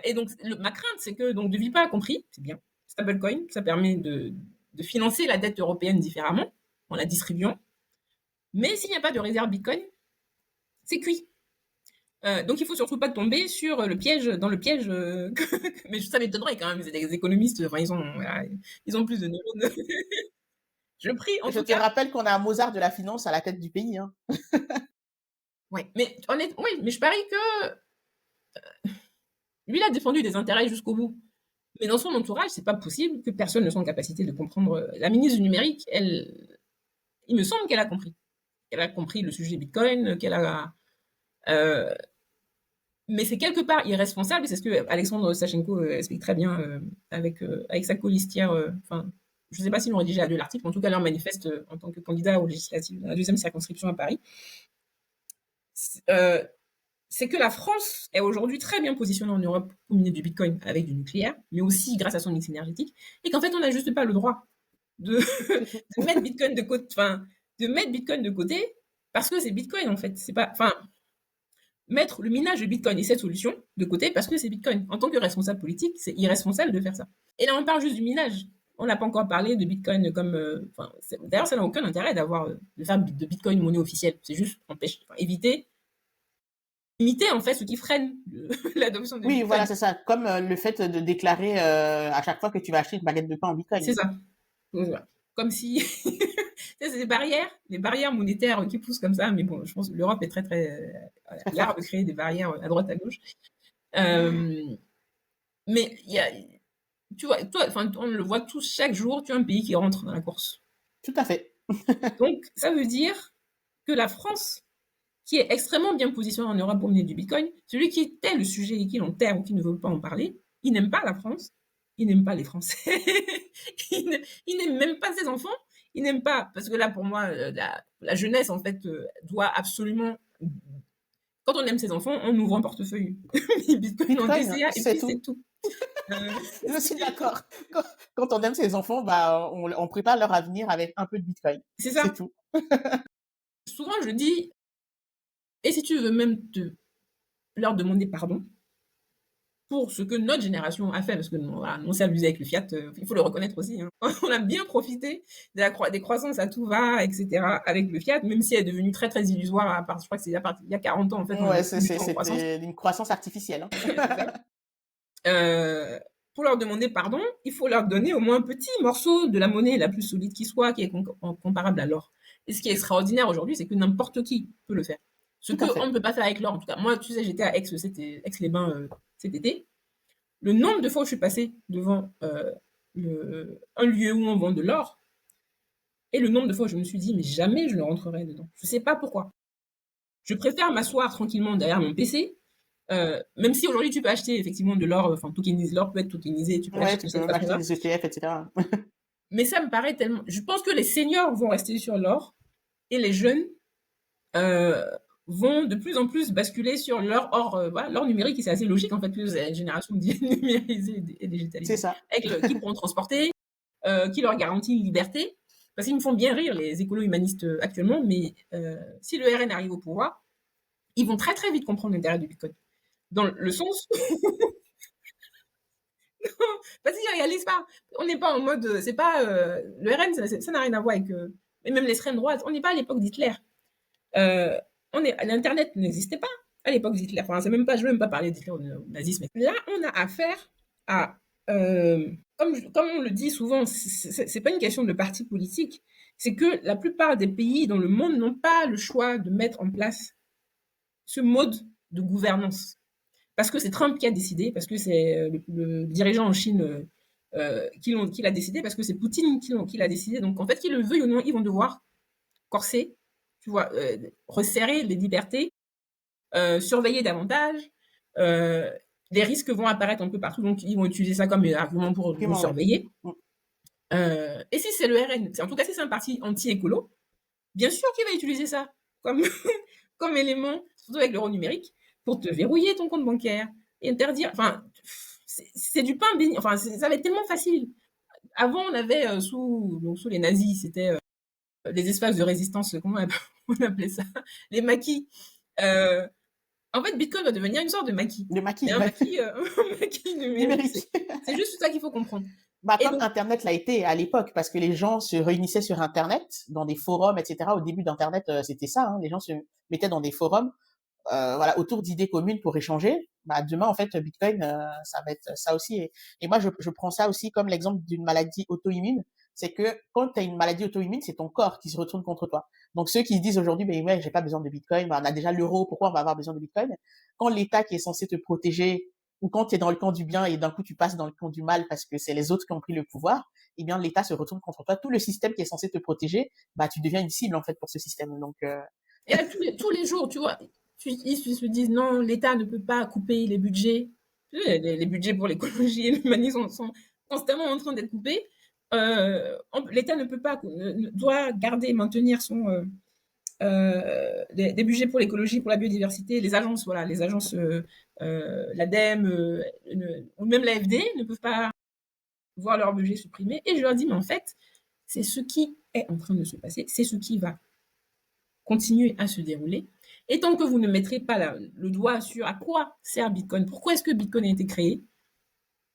Et donc, ma crainte, c'est que donc, De Villepin a compris, c'est bien, stablecoin, ça permet de financer la dette européenne différemment, en la distribuant. Mais s'il n'y a pas de réserve bitcoin, c'est cuit. Donc il faut surtout pas tomber sur le piège, dans le piège. Mais ça m'étonnerait quand même, c'est des économistes, enfin voilà, ils ont plus de neurones. Je prie, en
Je
tout
te
cas.
rappelle qu'on a un Mozart de la finance à la tête du pays, hein.
Ouais, mais honnêtement, oui, mais je parie que lui, il a défendu des intérêts jusqu'au bout. Mais dans son entourage, c'est pas possible que personne ne soit en capacité de comprendre. La ministre du numérique, il me semble qu'elle a compris. Qu'elle a compris le sujet Bitcoin, qu'elle a. euh, mais c'est quelque part irresponsable, et c'est ce que Alexandre Sachenko explique très bien avec sa colistière. Enfin, je ne sais pas s'ils l'ont rédigé à deux l'article, mais en tout cas, leur manifeste en tant que candidat aux législatives de la deuxième circonscription à Paris. Euh, c'est que la France est aujourd'hui très bien positionnée en Europe pour miner du Bitcoin avec du nucléaire, mais aussi grâce à son mix énergétique, et qu'en fait, on n'a juste pas le droit de,
C'est tout.
de mettre Bitcoin de côté, enfin, de mettre Bitcoin de côté, parce que c'est Bitcoin en fait. C'est pas, enfin, mettre le minage de Bitcoin et cette solution de côté parce que c'est Bitcoin. En tant que responsable politique, c'est irresponsable de faire ça. Et là, on parle juste du minage. On n'a pas encore parlé de Bitcoin comme. D'ailleurs, ça n'a aucun intérêt de faire de Bitcoin monnaie officielle. C'est juste éviter, limiter en fait ce qui freine l'adoption de
Oui, voilà,
Bitcoin.
c'est ça. Comme le fait de déclarer à chaque fois que tu vas acheter une baguette de pain en
C'est
bitcoin.
ça. Donc, voilà. Comme si c'est des barrières monétaires qui poussent comme ça. Mais bon, je pense que l'Europe est très très
Très
l'art de
forte.
créer des barrières à droite à gauche. Euh, mais il y a, tu vois, toi, enfin, on le voit tous chaque jour, tu as un pays qui rentre dans la course.
Tout à fait.
Donc, ça veut dire que la France, qui est extrêmement bien positionnée en Europe pour mener du Bitcoin, celui qui tait le sujet et qui l'enterre ou qui ne veut pas en parler, il n'aime pas la France, il n'aime pas les Français, il n'aime même pas ses enfants, il n'aime pas, parce que là, pour moi, la jeunesse, en fait, doit absolument, quand on aime ses enfants, on ouvre un portefeuille Bitcoin en
Bitcoin,
DCA et
c'est
puis c'est
tout.
tout. Euh,
Je suis d'accord. Quand on aime ses enfants, bah, on prépare leur avenir avec un peu de bitcoin.
c'est
C'est
ça.
tout.
Souvent, je dis, Et si tu veux même leur demander pardon pour ce que notre génération a fait, parce que voilà, on s'est abusé avec le fiat, il faut le reconnaître aussi. Hein. On a bien profité des croissances à tout va, etc. avec le fiat, même si elle est devenue très très illusoire. Je crois que c'est il y a 40 ans, en fait, on
Ouais,
n'avait plus du tout en croissance.
c'était une croissance artificielle. Hein.
C'est ça. Pour leur demander pardon, il faut leur donner au moins un petit morceau de la monnaie la plus solide qui soit, qui est comparable à l'or. Et ce qui est extraordinaire aujourd'hui, c'est que n'importe qui peut le faire. Ce
Tout à
qu'on
fait.
ne peut pas faire avec l'or, en tout cas. Moi, tu sais, j'étais à Aix-les-Bains cet été. Le nombre de fois où je suis passée devant un lieu où on vend de l'or, et le nombre de fois où je me suis dit, mais jamais je ne rentrerai dedans. Je ne sais pas pourquoi. Je préfère m'asseoir tranquillement derrière mon PC, même si aujourd'hui tu peux acheter effectivement de l'or, enfin l'or peut être tokenisé, tu peux
Ouais,
l'acheter
tu
de
peux
cette
même acheter
façon-là.
des ETF, etc.
Mais ça me paraît tellement. Je pense que les seniors vont rester sur l'or et les jeunes euh, vont de plus en plus basculer sur l'or voilà, l'or numérique, et c'est assez logique en fait, plus c'est une génération numérisée et
C'est
digitalisée,
ça.
qui pourront transporter, qui leur garantit une liberté. Parce qu'ils me font bien rire, les écolos humanistes actuellement, mais si le RN arrive au pouvoir, ils vont très très vite comprendre l'intérêt du Bitcoin. Dans le sens, parce qu'ils ne réalisent pas. On n'est pas en mode, c'est pas le RN, ça n'a rien à voir avec, et même l'extrême droite. On n'est pas à l'époque d'Hitler. Euh, L'internet n'existait pas à l'époque d'Hitler. Enfin, c'est même pas, je ne veux même pas parler d'Hitler ou de nazisme. Là, on a affaire à, comme on le dit souvent, c'est pas une question de parti politique. C'est que la plupart des pays dans le monde n'ont pas le choix de mettre en place ce mode de gouvernance. Parce que c'est Trump qui a décidé, parce que c'est le dirigeant en Chine qui l'a décidé, parce que c'est Poutine qui l'a décidé. Donc, en fait, qu'ils le veuillent ou non, ils vont devoir corser, tu vois, resserrer les libertés, surveiller davantage. Euh, les risques vont apparaître un peu partout, donc ils vont utiliser ça comme un argument pour nous
Effectivement, ouais.
surveiller. Et si c'est le RN, en tout cas si c'est un parti anti-écolo, bien sûr qu'il va utiliser ça comme, comme élément, surtout avec l'euro numérique, pour te verrouiller ton compte bancaire et interdire. Enfin, c'est du pain béni. Enfin, ça va être tellement facile. Avant, on avait sous les nazis, c'était les espaces de résistance, comment on appelait ça, les maquis. Euh, En fait, Bitcoin va devenir une sorte de maquis.
Le
Mais
maquis,
un
ouais.
maquis, un maquis numérique.
Numérique.
C'est juste ça qu'il faut comprendre.
Bah,
Et
comme
donc,
Internet l'a été à l'époque, parce que les gens se réunissaient sur Internet, dans des forums, etc. Au début d'Internet, c'était ça, hein, les gens se mettaient dans des forums, voilà, autour d'idées communes pour échanger. Bah, demain, en fait, Bitcoin, ça va être ça aussi. Et moi, je prends ça aussi comme l'exemple d'une maladie auto-immune. C'est que quand tu as une maladie auto-immune, c'est ton corps qui se retourne contre toi. Donc, ceux qui se disent aujourd'hui, ben ouais, j'ai pas besoin de Bitcoin, bah, on a déjà l'euro, pourquoi on va avoir besoin de Bitcoin? Quand l'État qui est censé te protéger, ou quand tu es dans le camp du bien et d'un coup tu passes dans le camp du mal parce que c'est les autres qui ont pris le pouvoir, eh bien l'État se retourne contre toi. Tout le système qui est censé te protéger, bah tu deviens une cible en fait pour ce système. Donc
et là, tous les jours, tu vois, ils se disent non, l'État ne peut pas couper les budgets. Les budgets pour l'écologie et l'humanisme sont constamment en train d'être coupés. L'État ne peut pas, doit garder, maintenir des budgets pour l'écologie, pour la biodiversité. Les agences, voilà, les agences, l'ADEME, ou même l'AFD ne peuvent pas voir leur budget supprimé. Et je leur dis, mais en fait, c'est ce qui est en train de se passer, c'est ce qui va continuer à se dérouler. Et tant que vous ne mettrez pas le doigt sur à quoi sert Bitcoin, pourquoi est-ce que Bitcoin a été créé,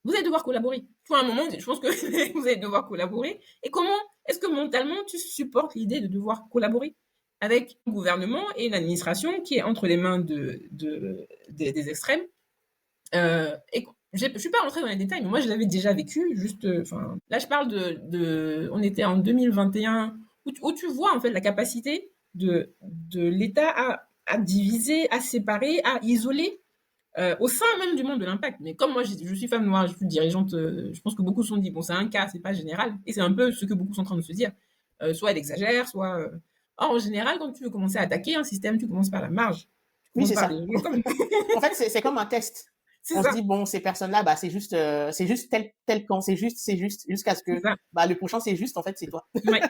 vous allez devoir collaborer. À un moment, je pense que vous allez devoir collaborer. Et comment est-ce que mentalement tu supportes l'idée de devoir collaborer avec un gouvernement et une administration qui est entre les mains des extrêmes? Et je ne suis pas rentrée dans les détails, mais moi je l'avais déjà vécu. Juste, là je parle on était en 2021, où tu vois en fait la capacité de l'État à diviser, à séparer, à isoler au sein même du monde de l'impact. Mais comme moi, je suis femme noire, je suis dirigeante, je pense que beaucoup se sont dit, bon, c'est un cas, c'est pas général. Et c'est un peu ce que beaucoup sont en train de se dire. Soit elle exagère, soit... Or, en général, quand tu veux commencer à attaquer un système, tu commences par la marge. Tu
oui,
commences
c'est
par
ça.
les comme...
En fait, c'est comme un test.
c'est
On se
ça,
dit bon, ces personnes-là, bah c'est juste tel camp, c'est juste jusqu'à ce
c'est
que
ça.
bah le prochain c'est juste en fait c'est toi.
Ouais.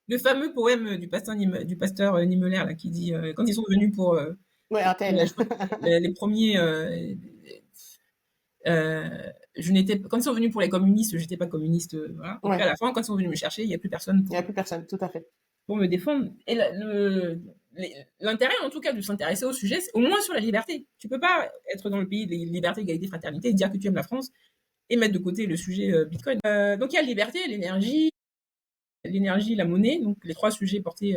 Le fameux poème du pasteur Niemöller, là, qui dit, quand ils sont venus pour...
Ouais, un tel.
je crois que les premiers... je n'étais quand ils sont venus pour les communistes, j'étais pas communiste, voilà. Et puis à
Ouais,
la fin, quand ils sont venus me chercher, il n'y a plus personne
il y a plus personne, tout à fait.
pour me défendre. Et l'intérêt, en tout cas, de s'intéresser au sujet, c'est au moins sur la liberté. Tu peux pas être dans le pays des libertés, égalité, fraternité, et dire que tu aimes la France et mettre de côté le sujet Bitcoin. Donc il y a la liberté, l'énergie, la monnaie, donc les trois sujets portés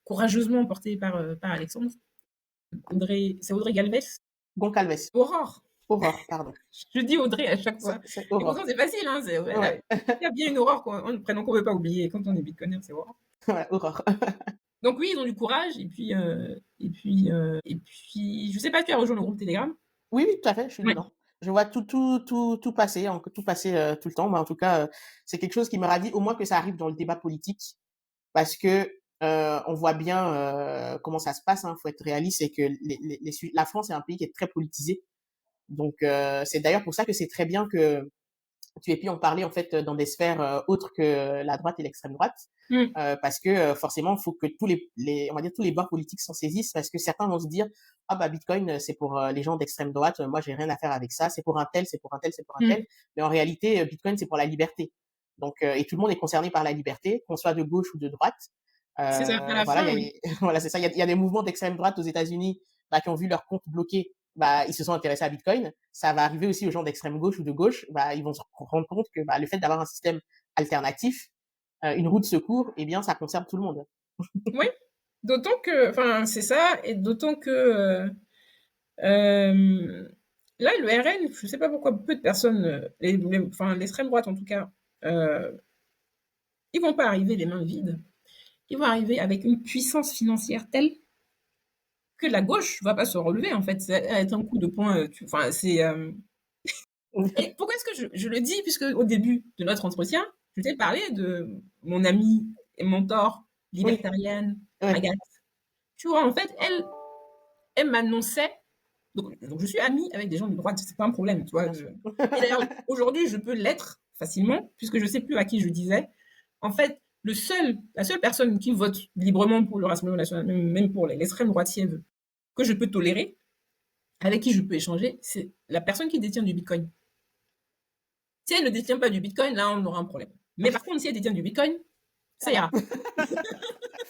courageusement portés par Alexandre. C'est Audrey Galvez.
Goncalves.
Aurore.
Aurore, pardon.
Je dis Audrey à chaque fois.
C'est
Et
Aurore.
pourtant, c'est facile. Hein,
Ouais.
il y a bien une Aurore, un prénom qu'on ne veut pas oublier quand on est bitcoiner, c'est Aurore.
Ouais, Aurore.
Donc oui, ils ont du courage. Je sais pas, tu as rejoint le groupe Telegram?
Oui, oui, tout à fait, je suis
Oui.
dedans. Je vois tout passer, tout passer tout le temps. Mais en tout cas, c'est quelque chose qui me ravit, au moins que ça arrive dans le débat politique, parce que on voit bien comment ça se passe. Faut être réaliste, c'est que la France est un pays qui est très politisé. Donc, c'est d'ailleurs pour ça que c'est très bien que tu aies pu en parler en fait dans des sphères autres que la droite et l'extrême droite,
Mm.
parce que forcément, il faut que on va dire tous les bords politiques s'en saisissent, parce que certains vont se dire ah bah Bitcoin c'est pour les gens d'extrême droite, moi j'ai rien à faire avec ça, c'est pour un tel, c'est pour un tel, c'est pour un tel,
Mm.
mais en réalité Bitcoin c'est pour la liberté. Donc et tout le monde est concerné par la liberté, qu'on soit de gauche ou de droite.
C'est ça, à la
Voilà,
fin, oui.
voilà, c'est ça. Il y a des mouvements d'extrême droite aux États-Unis qui ont vu leur compte bloqué, ils se sont intéressés à Bitcoin. Ça va arriver aussi aux gens d'extrême gauche ou de gauche. Ils vont se rendre compte que le fait d'avoir un système alternatif, une roue de secours, eh bien, ça concerne tout le monde.
Oui, d'autant que, enfin, c'est ça, et d'autant que euh, là, le RN, je ne sais pas pourquoi peu de personnes, enfin, l'extrême droite en tout cas, euh, ils vont pas arriver les mains vides. Ils vont arriver avec une puissance financière telle que la gauche va pas se relever, en fait. Ça va être un coup de poing. Enfin, c'est. Et pourquoi est-ce que je le dis? Puisque au début de notre entretien, je t'ai parlé de mon amie et mentor
Oui,
libertarienne,
oui.
Agathe. Tu vois, en fait, elle m'annonçait. Donc, je suis amie avec des gens de droite, c'est pas un problème, tu vois.
Bien sûr.
Et d'ailleurs, aujourd'hui, je peux l'être facilement, puisque je sais plus à qui je disais. En fait, la seule personne qui vote librement pour le Rassemblement national, même pour l'extrême droitière, que je peux tolérer, avec qui je peux échanger, c'est la personne qui détient du Bitcoin. Si elle ne détient pas du Bitcoin, là, on aura un problème. Mais par contre, si elle détient du Bitcoin,
Ça
ça
va.
ira.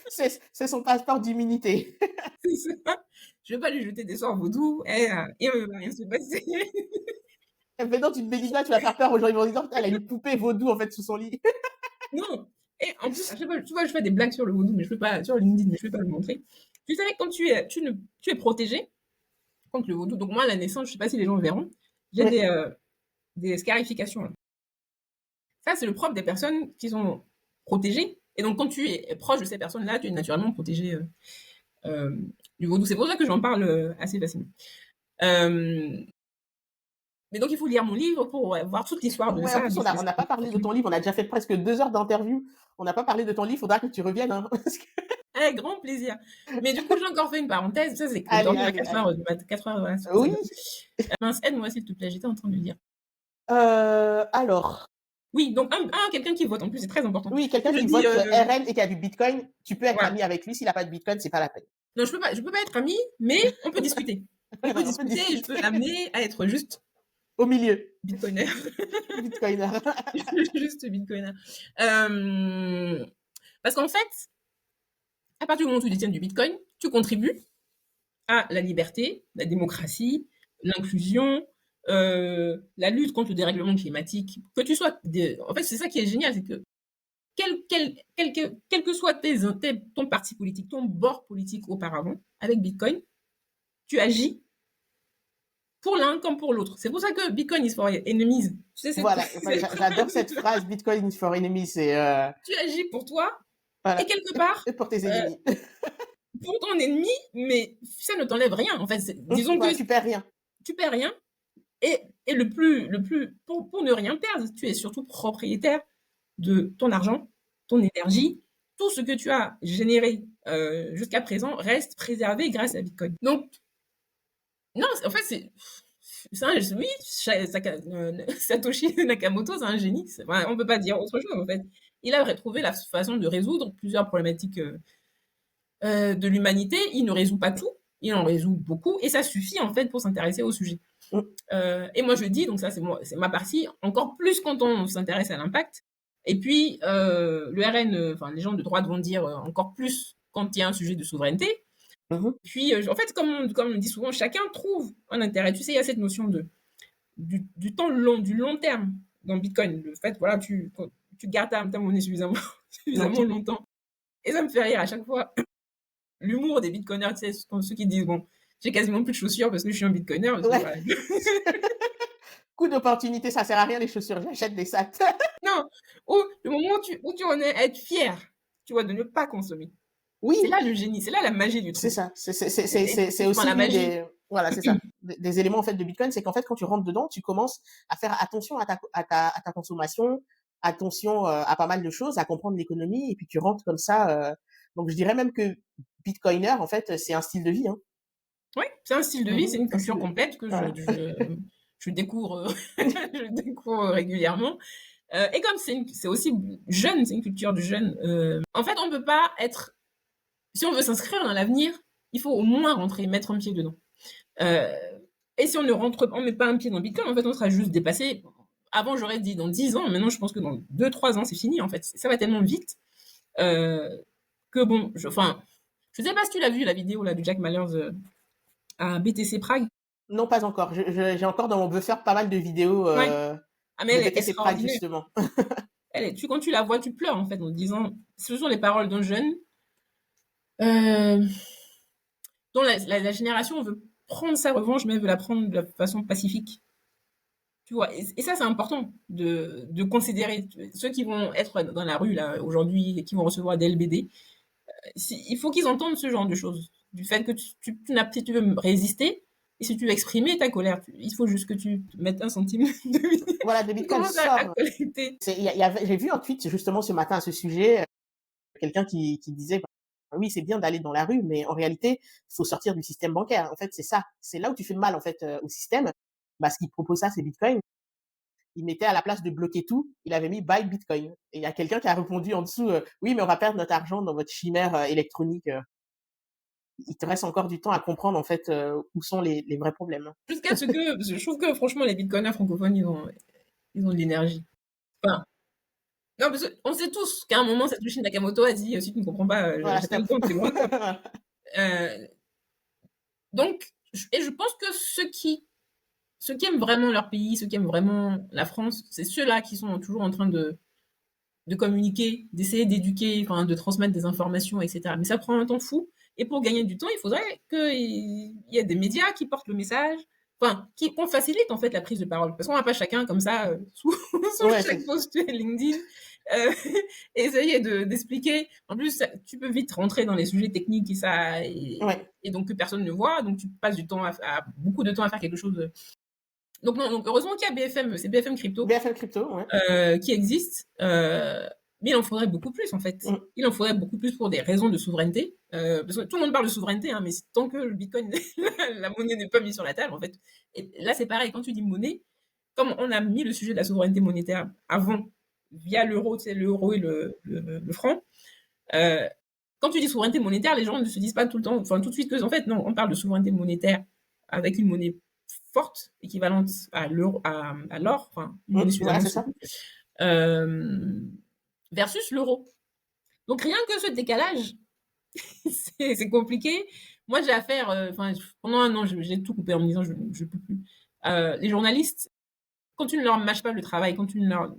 C'est son passeport d'immunité.
Je ne vais pas lui jeter des sorts vaudous et il ne va rien se passer.
Maintenant, tu te dis là, tu vas faire peur aux gens. Ils vont dire, elle a une poupée vaudou en fait sous son lit.
Non. Et en plus, tu vois, je fais des blagues sur le vaudou, mais je peux pas, sur LinkedIn, mais je ne peux pas le montrer. Tu savais que quand tu es protégé contre le vaudou, donc moi, à la naissance, je ne sais pas si les gens le verront, j'ai
Oui.
des scarifications. Ça, c'est le propre des personnes qui sont protégées. Et donc, quand tu es proche de ces personnes-là, tu es naturellement protégé euh, du vaudou. C'est pour ça que j'en parle assez facilement. Euh, mais donc, il faut lire mon livre pour voir toute l'histoire de
Ouais, en
ça.
plus, on n'a pas parlé de ton livre. On a déjà fait presque 2 heures d'interview. On n'a pas parlé de ton livre. Faudra que tu reviennes. Hein,
Avec grand plaisir. Mais du coup, j'ai encore fait une parenthèse. Ça, c'est
allez,
dormir à
allez,
4
allez.
heures du matin. 4 heures, voilà, ça
Oui.
donne. Mince, aide-moi s'il te plaît, j'étais en train de le dire.
Alors,
Oui, donc quelqu'un qui vote, en plus, c'est très important.
oui, quelqu'un
Je
qui
dis,
vote RN et qui a du Bitcoin, tu peux être
voilà.
ami avec lui. S'il n'a pas de Bitcoin, c'est pas la peine.
Non, je peux pas être amie, mais on peut discuter. On peut
On peut
discuter et je peux
discuter.
l'amener à être juste
Au milieu,
bitcoiner.
Bitcoiner.
Juste bitcoiner. Parce qu'en fait, à partir du moment où tu détiens du bitcoin, tu contribues à la liberté, la démocratie, l'inclusion, la lutte contre le dérèglement climatique. Que tu sois. En fait, c'est ça qui est génial, c'est que quel que soit ton parti politique, ton bord politique auparavant, avec Bitcoin, tu agis pour l'un comme pour l'autre. C'est pour ça que Bitcoin is for enemies. Tu sais,
Voilà, j'adore cette phrase. Bitcoin is for enemies. C'est
tu agis pour toi et
voilà,
quelque part
et pour tes
euh,
ennemis.
pour ton ennemi, mais ça ne t'enlève rien. En fait, disons que
Voilà, tu perds rien.
tu perds rien et le plus pour ne rien perdre, tu es surtout propriétaire de ton argent, ton énergie, tout ce que tu as généré jusqu'à présent reste préservé grâce à Bitcoin. Donc, non, en fait, oui, Satoshi Nakamoto, c'est un génie. Enfin, on ne peut pas dire autre chose, en fait. Il a trouvé la façon de résoudre plusieurs problématiques de l'humanité. Il ne résout pas tout, il en résout beaucoup, et ça suffit, en fait, pour s'intéresser au sujet. Et moi, je dis, donc ça, c'est ma partie, encore plus quand on s'intéresse à l'impact. Et puis, le RN, enfin, les gens de droite vont dire encore plus quand il y a un sujet de souveraineté.
Mmh.
Puis, en fait, comme on le dit souvent, chacun trouve un intérêt. Tu sais, il y a cette notion du temps long, du long terme dans Bitcoin. Le fait, voilà, tu gardes ta monnaie suffisamment, suffisamment
OK.
longtemps. Et ça me fait rire à chaque fois. L'humour des bitcoiners, tu sais, ceux qui disent, bon, j'ai quasiment plus de chaussures parce que je suis un bitcoiner. Parce que,
Ouais.
voilà.
Coup d'opportunité, ça sert à rien les chaussures, j'achète des sacs.
Non, le moment où tu en es à être fier, tu vois, de ne pas consommer. C'est
Oui,
là le génie, c'est là la magie du
c'est
truc.
ça. C'est
Enfin,
aussi
la
une
magie.
des voilà, c'est ça. Des éléments, en fait, de Bitcoin, c'est qu'en fait, quand tu rentres dedans, tu commences à faire attention à ta consommation, attention, à pas mal de choses, à comprendre l'économie et puis tu rentres comme ça, donc je dirais même que bitcoiner, en fait, c'est un style de vie, hein.
Oui, c'est un style de vie, c'est
Mmh.
une
Un style
culture
de vie.
complète que
Voilà.
je découvre, je découvre régulièrement. Et comme c'est aussi jeune, c'est une culture de jeune. En fait, on ne peut pas être, si on veut s'inscrire dans l'avenir, il faut au moins rentrer, mettre un pied dedans. Euh, et si on met pas un pied dans Bitcoin, en fait, on sera juste dépassé. Avant, j'aurais dit dans 10 ans, maintenant, je pense que dans 2, 3 ans, c'est fini, en fait. Ça va tellement vite euh, que bon, enfin, je sais pas si tu l'as vu, la vidéo là, de Jack Mallers à BTC Prague.
Non, pas encore. J'ai encore dans mon buffer pas mal de vidéos,
Ouais. Ah, mais
de
elle est
BTC Prague,
extraordinaire.
justement.
Quand tu la vois, tu pleures, en fait, en te disant, ce sont les paroles d'un jeune euh, dont la génération veut prendre sa revanche, mais veut la prendre de la façon pacifique. Tu vois, et ça, c'est important de considérer ceux qui vont être dans la rue, là, aujourd'hui, et qui vont recevoir des LBD. Il faut qu'ils entendent ce genre de choses. Du fait que si tu veux résister, et si tu veux exprimer ta colère, il faut juste que tu te mettes un centime
Voilà, de
tu
Bitcoin
commences à
sort.
collecter.
J'ai vu un tweet justement ce matin à ce sujet, quelqu'un qui disait, bah, oui, c'est bien d'aller dans la rue, mais en réalité, il faut sortir du système bancaire. En fait, c'est ça. C'est là où tu fais mal, en fait, au système. Bah, ce qui propose ça, c'est Bitcoin. Il mettait à la place de bloquer tout, il avait mis buy Bitcoin. Et il y a quelqu'un qui a répondu en dessous, oui, mais on va perdre notre argent dans votre chimère électronique. Il te reste encore du temps à comprendre, en fait, où sont les vrais problèmes.
Jusqu'à ce que, parce que je trouve que franchement, les bitcoiners francophones, ils ont de l'énergie. Enfin, non, parce qu'on sait tous qu'à un moment, Satoshi Nakamoto a dit, si tu ne comprends pas,
Voilà,
j'appelle le
stop.
compte, c'est bon, stop. Euh, donc, et je pense que ceux qui aiment vraiment leur pays, ceux qui aiment vraiment la France, c'est ceux-là qui sont toujours en train de communiquer, d'essayer d'éduquer, enfin, de transmettre des informations, etc. Mais ça prend un temps fou. Et pour gagner du temps, il faudrait qu'il y ait des médias qui portent le message, enfin, qu'on facilite en fait la prise de parole. Parce qu'on va pas chacun comme ça, sous
Ouais,
chaque post LinkedIn, euh, essayer d'expliquer. En plus, tu peux vite rentrer dans les sujets techniques
ouais.
et donc que personne ne voit, donc tu passes beaucoup de temps à faire quelque chose. Donc non, donc heureusement qu'il y a BFM, c'est BFM Crypto
BFM Crypto, ouais.
qui existe, mais il en faudrait beaucoup plus en fait.
Mmh.
Il en faudrait beaucoup plus pour des raisons de souveraineté, parce que tout le monde parle de souveraineté, hein, mais tant que le Bitcoin, la monnaie n'est pas mise sur la table en fait. Et là c'est pareil, quand tu dis monnaie, comme on a mis le sujet de la souveraineté monétaire avant via l'euro, tu sais, l'euro et le franc. Euh, Quand tu dis souveraineté monétaire, les gens ne se disent pas tout le temps, enfin tout de suite que en fait non, on parle de souveraineté monétaire avec une monnaie forte, équivalente à l'euro, à l'or, enfin une
Mmh.
monnaie
Voilà,
suffisamment
c'est ça.
solide, euh, versus l'euro. Donc rien que ce décalage, c'est compliqué. Moi j'ai affaire, enfin pendant un an j'ai tout coupé en me disant je peux plus. Les journalistes, quand tu ne leur mâches pas le travail, quand tu ne leur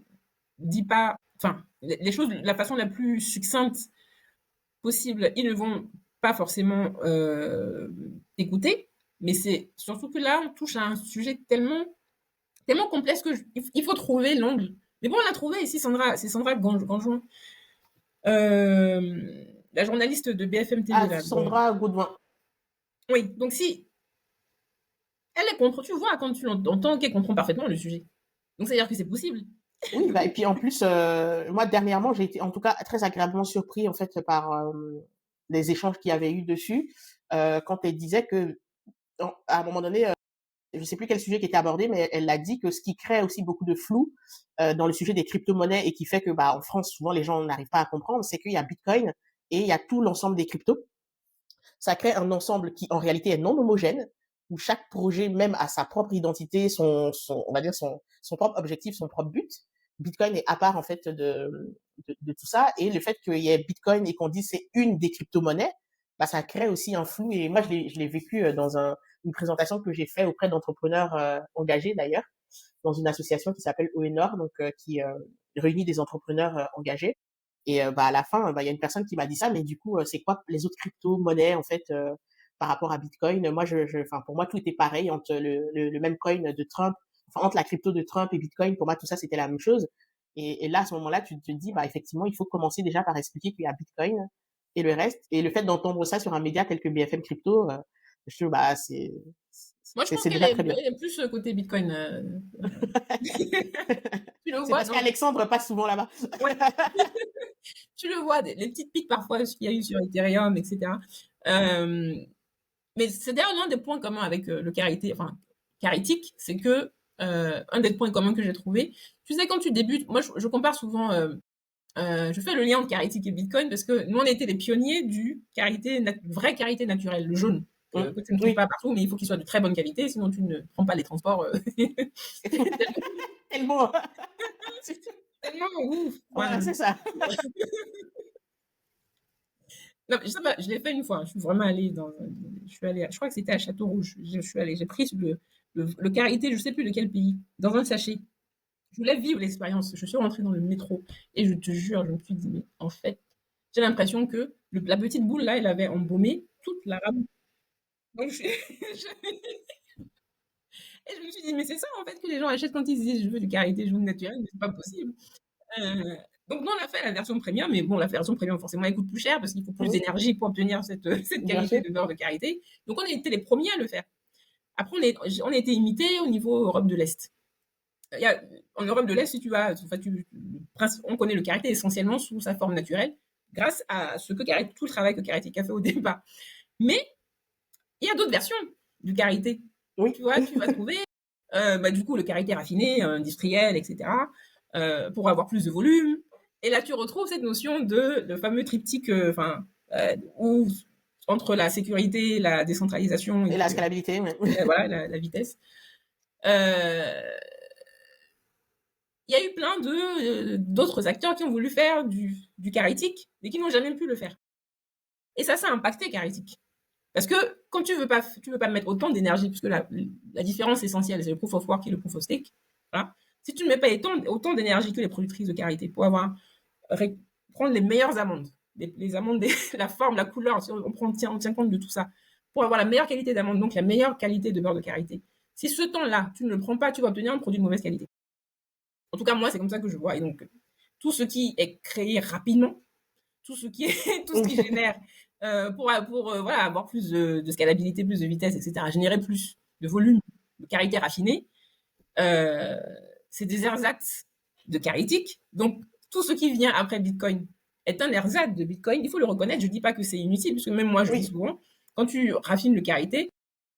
dis pas, enfin les choses, la façon la plus succincte possible, ils ne vont pas forcément t'écouter. Mais c'est surtout que là, on touche à un sujet tellement complexe que il faut trouver l'angle. Mais bon, on l'a trouvé ici, Sandra, c'est Sandra Ganjoin, la journaliste de BFM TV.
Ah,
Là. Bon.
Sandra Goudouin.
Oui, donc si elle les comprend, tu vois, quand tu l'entends qu'elle comprend parfaitement le sujet. Donc c'est-à-dire que c'est possible.
Oui, bah, et puis en plus, moi dernièrement, j'ai été en tout cas très agréablement surpris en fait par les échanges qu'il y avait eu dessus, quand elle disait que, à un moment donné, je sais plus quel sujet qui était abordé, mais elle a dit que ce qui crée aussi beaucoup de flou dans le sujet des crypto-monnaies et qui fait que bah, en France, souvent les gens n'arrivent pas à comprendre, c'est qu'il y a Bitcoin et il y a tout l'ensemble des cryptos. Ça crée un ensemble qui en réalité est non homogène, où chaque projet même a sa propre identité, on va dire son propre objectif, son propre but. Bitcoin est à part en fait de tout ça, et le fait qu'il y ait Bitcoin et qu'on dise c'est une des crypto-monnaies, bah, ça crée aussi un flou. Et moi, je l'ai vécu dans une présentation que j'ai fait auprès d'entrepreneurs engagés d'ailleurs, dans une association qui s'appelle OENOR, donc qui réunit des entrepreneurs engagés. Et bah, à la fin, bah, il y a une personne qui m'a dit ça, mais du coup, c'est quoi les autres crypto-monnaies en fait par rapport à Bitcoin? Moi, enfin, pour moi, tout était pareil entre le même coin de Trump, enfin, entre la crypto de Trump et Bitcoin. Pour moi, tout ça, c'était la même chose. Et là, à ce moment-là, tu te dis, bah, effectivement, il faut commencer déjà par expliquer qu'il y a Bitcoin et le reste. Et le fait d'entendre ça sur un média tel que BFM Crypto, je trouve, bah,
Moi, je pense
c'est déjà très bien.
elle est plus côté Bitcoin. Tu le
C'est
vois,
parce
non?
qu'Alexandre passe souvent là-bas.
Ouais. Tu le vois, les petites pics parfois qu'il y a eu sur Ethereum, etc. Euh, mais c'est d'ailleurs l'un des points communs avec le Carité, enfin, Caritic, c'est que un des points communs que j'ai trouvé, tu sais, quand tu débutes, moi je compare souvent, je fais le lien entre Caritic et Bitcoin parce que nous on était les pionniers du vrai Carité naturel, le jaune, que tu ne trouves
Oui,
pas partout, mais il faut qu'il soit de très bonne qualité, sinon tu ne prends pas les transports.
tellement.
Tellement ouf.
Ouais, c'est ça.
Non, je sais pas, je l'ai fait une fois. Je suis vraiment allée je suis allée, je crois que c'était à Château-Rouge. Je suis allée, j'ai pris le karité, je sais plus de quel pays, dans un sachet. Je voulais vivre l'expérience. Je suis rentrée dans le métro et je te jure, je me suis dit, mais en fait, j'ai l'impression que la petite boule là, elle avait embaumé toute la rame. Donc, et je me suis dit, mais c'est ça en fait que les gens achètent quand ils disent, je veux du karité jaune naturel, mais c'est pas possible. Euh, donc, nous, on a fait la version premium, mais bon, la version premium, forcément, elle coûte plus cher parce qu'il faut plus
Mhm,
d'énergie pour obtenir cette
bien
qualité
sûr.
de beurre de karité. Donc, on a été les premiers à le faire. Après, on a été imités au niveau Europe de l'Est. Il y a, en Europe de l'Est, si tu vas, enfin, on connaît le karité essentiellement sous sa forme naturelle, grâce à tout le travail que Karité a fait au départ. Mais il y a d'autres versions du karité.
Oui.
Tu vois, tu vas trouver, bah, du coup, le karité raffiné, industriel, etc., pour avoir plus de volume. Et là, tu retrouves cette notion de le fameux triptyque, enfin, où entre la sécurité, la décentralisation et
Et la
puis
scalabilité, ouais.
voilà la vitesse. Euh, il y a eu plein de d'autres acteurs qui ont voulu faire du caritique, mais qui n'ont jamais pu le faire. Et ça a impacté caritique. Parce que quand tu veux pas mettre autant d'énergie, puisque la différence essentielle, c'est le proof of work et le proof of stake. Voilà. Si tu ne mets pas autant d'énergie que les productrices de karité pour prendre les meilleures amandes, les amandes, la forme, la couleur, si on tient compte de tout ça, pour avoir la meilleure qualité d'amande, donc la meilleure qualité de beurre de karité. Si ce temps-là, tu ne le prends pas, tu vas obtenir un produit de mauvaise qualité. En tout cas, moi, c'est comme ça que je vois. Et donc, tout ce qui est créé rapidement, tout ce qui génère voilà, avoir plus de scalabilité, plus de vitesse, etc., générer plus de volume, de carité raffinée, euh, c'est des ersatz de caritique. Donc, tout ce qui vient après Bitcoin est un ersatz de Bitcoin. Il faut le reconnaître. Je ne dis pas que c'est inutile, parce que même moi, je dis
Oui,
souvent, quand tu raffines le karité,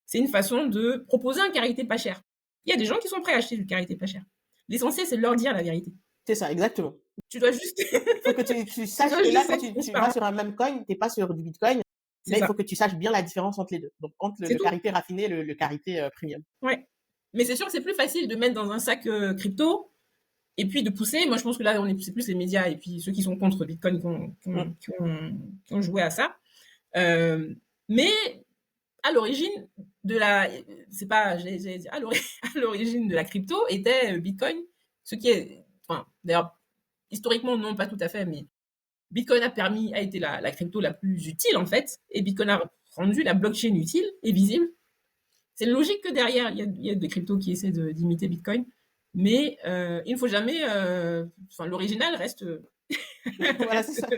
c'est une façon de proposer un karité pas cher. Il y a des gens qui sont prêts à acheter du karité pas cher. L'essentiel, c'est de leur dire la vérité.
c'est ça, exactement.
Tu dois juste,
Il faut que tu
tu
saches
dois
que là,
juste
quand
être
tu vas
transparent.
sur un même coin, tu n'es pas sur du Bitcoin,
C'est
mais il
ça.
faut que tu saches bien la différence entre les deux. Donc, entre
C'est
le
tout.
karité raffiné et le karité premium.
Ouais. Mais c'est sûr que c'est plus facile de mettre dans un sac crypto et puis de pousser. Moi, je pense que là, c'est plus les médias et puis ceux qui sont contre Bitcoin
Mm.
qui ont joué à ça. Euh, mais à l'origine de la, c'est pas, à à l'origine de la crypto était Bitcoin, ce qui est, enfin, d'ailleurs, historiquement, non, pas tout à fait, mais Bitcoin a été la crypto la plus utile, en fait, et Bitcoin a rendu la blockchain utile et visible. C'est logique que derrière, il y a des cryptos qui essaient d'imiter Bitcoin, mais il ne faut jamais, enfin, l'original reste,
Voilà, c'est
reste,
ça.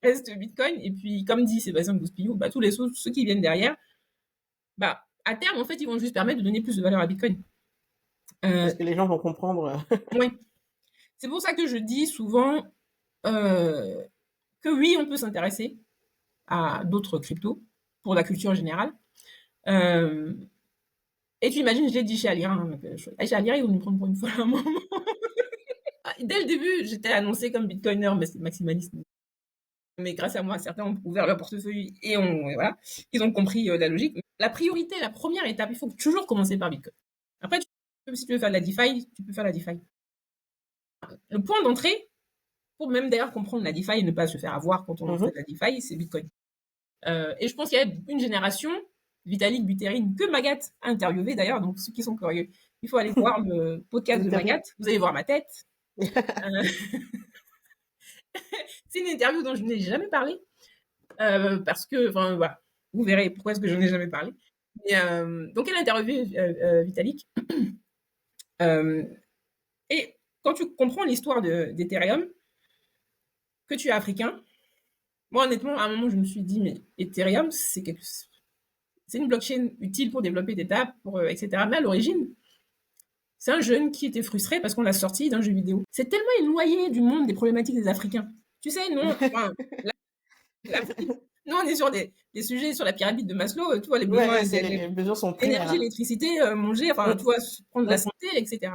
reste Bitcoin, et puis, comme dit Sébastien Gouspillou, bah, tous les ceux qui viennent derrière, bah, à terme, en fait, ils vont juste permettre de donner plus de valeur à Bitcoin.
Parce
Euh,
que les gens vont comprendre.
ouais. C'est pour ça que je dis souvent euh, que oui, on peut s'intéresser à d'autres cryptos pour la culture générale. Euh, et tu imagines, je l'ai dit chez Alira, hein, chez Alira, ils vont nous prendre pour une folle à un moment. Dès le début, j'étais annoncé comme bitcoiner, mais c'est maximaliste. Mais grâce à moi, certains ont ouvert leur portefeuille et voilà, ils ont compris la logique. La priorité, la première étape, il faut toujours commencer par Bitcoin. Après, si tu veux faire de la DeFi, tu peux faire la DeFi. Le point d'entrée, pour même d'ailleurs comprendre la DeFi et ne pas se faire avoir quand on fait
Mhm.
de la DeFi, c'est Bitcoin. Et je pense qu'il y a une génération, Vitalik Buterin, que Magat a interviewé d'ailleurs, donc ceux qui sont curieux, il faut aller voir le podcast de Magat, vous allez voir ma tête. C'est une interview dont je n'ai jamais parlé, parce que, enfin voilà, vous verrez pourquoi est-ce que je n'en ai jamais parlé. Et, donc elle a interviewé Vitalik. Et quand tu comprends l'histoire d'Ethereum, que tu es africain, moi honnêtement, à un moment, je me suis dit, mais Ethereum, c'est une blockchain utile pour développer des dApps, etc. Mais à l'origine, c'est un jeune qui était frustré parce qu'on l'a sorti d'un jeu vidéo. C'est tellement éloigné du monde des problématiques des Africains. Tu sais, non, enfin, nous, on est sur des sujets sur la pyramide de Maslow, tu vois, les besoins,
les besoins sont primaires.
énergie, électricité, manger, enfin, tu vois, prendre la santé, etc.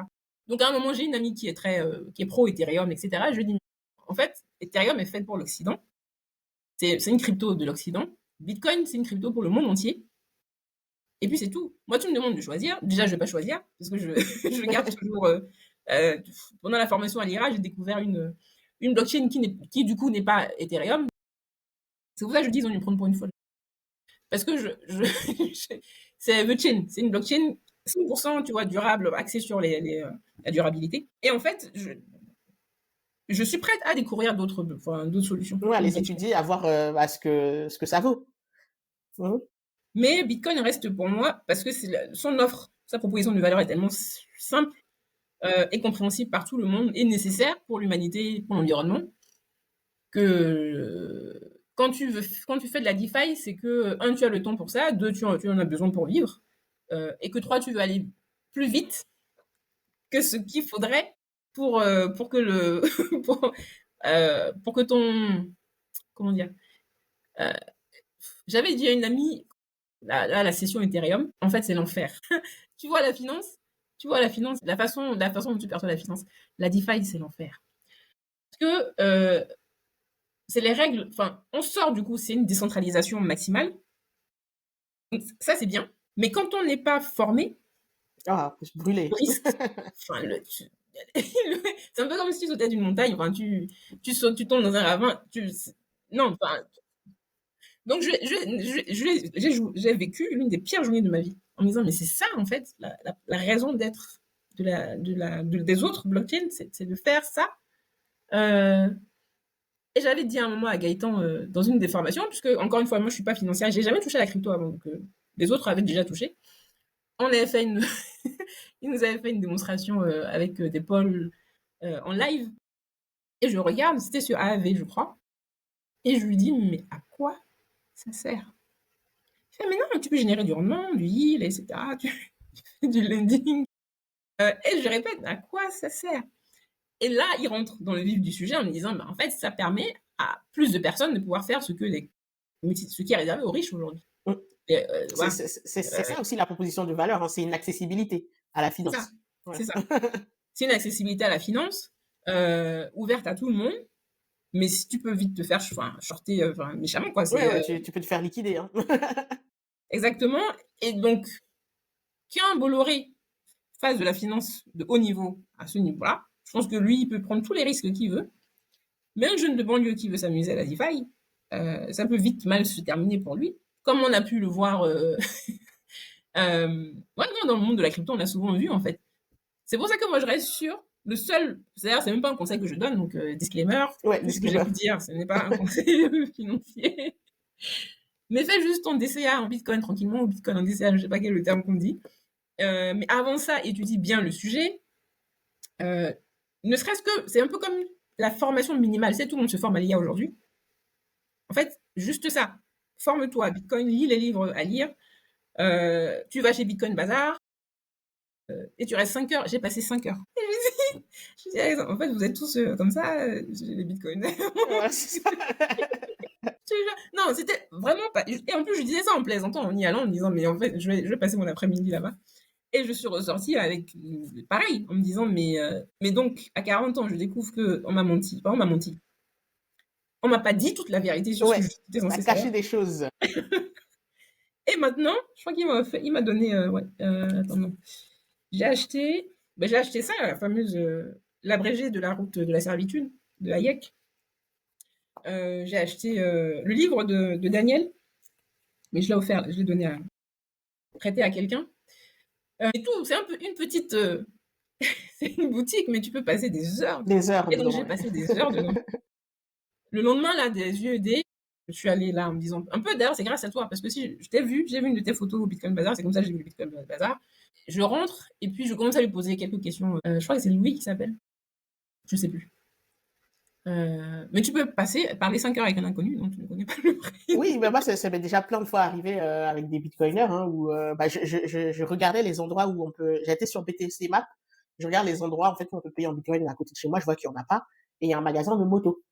Donc, à un moment, j'ai une amie qui est pro Ethereum, etc. Je lui dis, en fait, Ethereum est faite pour l'Occident. C'est une crypto de l'Occident. Bitcoin, c'est une crypto pour le monde entier. Et puis, c'est tout. Moi, tu me demandes de choisir. Déjà, je vais pas choisir, parce que je garde toujours... pendant la formation à l'IRA, j'ai découvert une blockchain qui, du coup, n'est pas Ethereum. C'est pour ça que je dis, ils ont dû me prendre pour une folle. Parce que c'est The Chain. C'est une blockchain 100%, tu vois, durable, axée sur la durabilité. Et en fait, je suis prête à découvrir d'autres solutions.
Ouais, à les étudier, à voir ce que ça vaut.
Mais Bitcoin reste pour moi, parce que son offre, sa proposition de valeur est tellement simple et compréhensible par tout le monde et nécessaire pour l'humanité, pour l'environnement, que quand tu fais de la DeFi, c'est que, un, tu as le temps pour ça, deux, tu en as besoin pour vivre, et que trois, tu veux aller plus vite que ce qu'il faudrait pour que pour que ton, comment dire, j'avais dit à une amie, la session Ethereum, en fait, c'est l'enfer. Tu vois la finance, la façon dont tu perçois la finance, la DeFi, c'est l'enfer. Parce que c'est les règles, enfin, on sort du coup, c'est une décentralisation maximale. Donc, ça, c'est bien. Mais quand on n'est pas formé,
brûlé.
le risque, enfin, c'est un peu comme si tu sautais d'une montagne, enfin, tu tombes dans un ravin, non, enfin, donc j'ai vécu l'une des pires journées de ma vie en me disant, mais c'est ça, en fait, la raison d'être des autres blockchains, c'est de faire ça. Et j'avais dit à un moment à Gaëtan dans une des formations, puisque encore une fois, moi je suis pas financière, j'ai jamais touché à la crypto avant, donc les autres avaient déjà touché. On avait fait il nous avait fait une démonstration avec des pôles en live, et je regarde, c'était sur AAV, je crois, et je lui dis, mais à quoi ça sert? Il fait, mais non, tu peux générer du rendement, du yield, etc. Tu fais du lending. Et je répète, à quoi ça sert? Et là, il rentre dans le vif du sujet en me disant, bah, en fait, ça permet à plus de personnes de pouvoir faire ce qui est réservé aux riches aujourd'hui.
Voilà. C'est ça aussi la proposition de valeur, hein, c'est une accessibilité à la finance.
C'est ça. C'est une accessibilité à la finance, ouverte à tout le monde, mais si tu peux vite te faire shorter méchamment, quoi.
Tu peux te faire liquider. Hein.
Exactement. Et donc, qu'un Bolloré fasse de la finance de haut niveau à ce niveau-là, je pense que lui, il peut prendre tous les risques qu'il veut. Mais un jeune de banlieue qui veut s'amuser à la DeFi, ça peut vite mal se terminer pour lui. Comme on a pu le voir dans le monde de la crypto, on a souvent vu, en fait. C'est pour ça que moi, je reste sur le seul... C'est-à-dire, c'est même pas un conseil que je donne, donc disclaimer.
Ouais,
ce que j'ai pu dire, ce n'est pas un conseil financier. Mais fais juste ton DCA en Bitcoin tranquillement, ou Bitcoin en DCA, je sais pas quel est le terme qu'on dit. Mais avant ça, étudie bien le sujet. Ne serait-ce que... C'est un peu comme la formation minimale. C'est tout le monde se forme à l'IA aujourd'hui. En fait, juste ça. Forme-toi à Bitcoin, lis les livres à lire. Tu vas chez Bitcoin Bazar et tu restes 5 heures. J'ai passé 5 heures. Et je dis, en fait, vous êtes tous comme ça, j'ai les Bitcoins. Non, c'était vraiment pas... Et en plus, je disais ça en plaisantant, en y allant, en me disant, mais en fait, je vais passer mon après-midi là-bas. Et je suis ressortie avec pareil, en me disant, mais donc, à 40 ans, je découvre qu'on m'a menti. Enfin, on m'a menti. On m'a pas dit toute la vérité sur ce que j'étais censée savoir.
Caché des choses.
Et maintenant, je crois il m'a donné, attends, non. J'ai acheté ça, la fameuse, l'abrégé de la route de la servitude, de Hayek. J'ai acheté le livre de Daniel, mais je l'ai offert, je l'ai donné à prêter à quelqu'un. Et tout, c'est un peu une petite, c'est une boutique, mais tu peux passer des heures.
Des heures
Et donc
dedans,
j'ai
ouais.
passé des heures dedans. Le lendemain là des UED, je suis allée là en me disant un peu d'ailleurs c'est grâce à toi parce que si je t'ai vu, j'ai vu une de tes photos au Bitcoin Bazar, c'est comme ça que j'ai vu le Bitcoin Bazar. Je rentre et puis je commence à lui poser quelques questions. Je crois que c'est Louis qui s'appelle, je sais plus. Mais tu peux passer, parler 5 heures avec un inconnu dont tu ne connais pas le prix.
Oui, mais moi, ça m'est déjà plein de fois arrivé avec des bitcoiners, hein, où bah, je regardais les endroits où on peut. J'étais sur BTC Map, je regarde les endroits en fait où on peut payer en bitcoin à côté de chez moi, je vois qu'il n'y en a pas, et il y a un magasin de moto.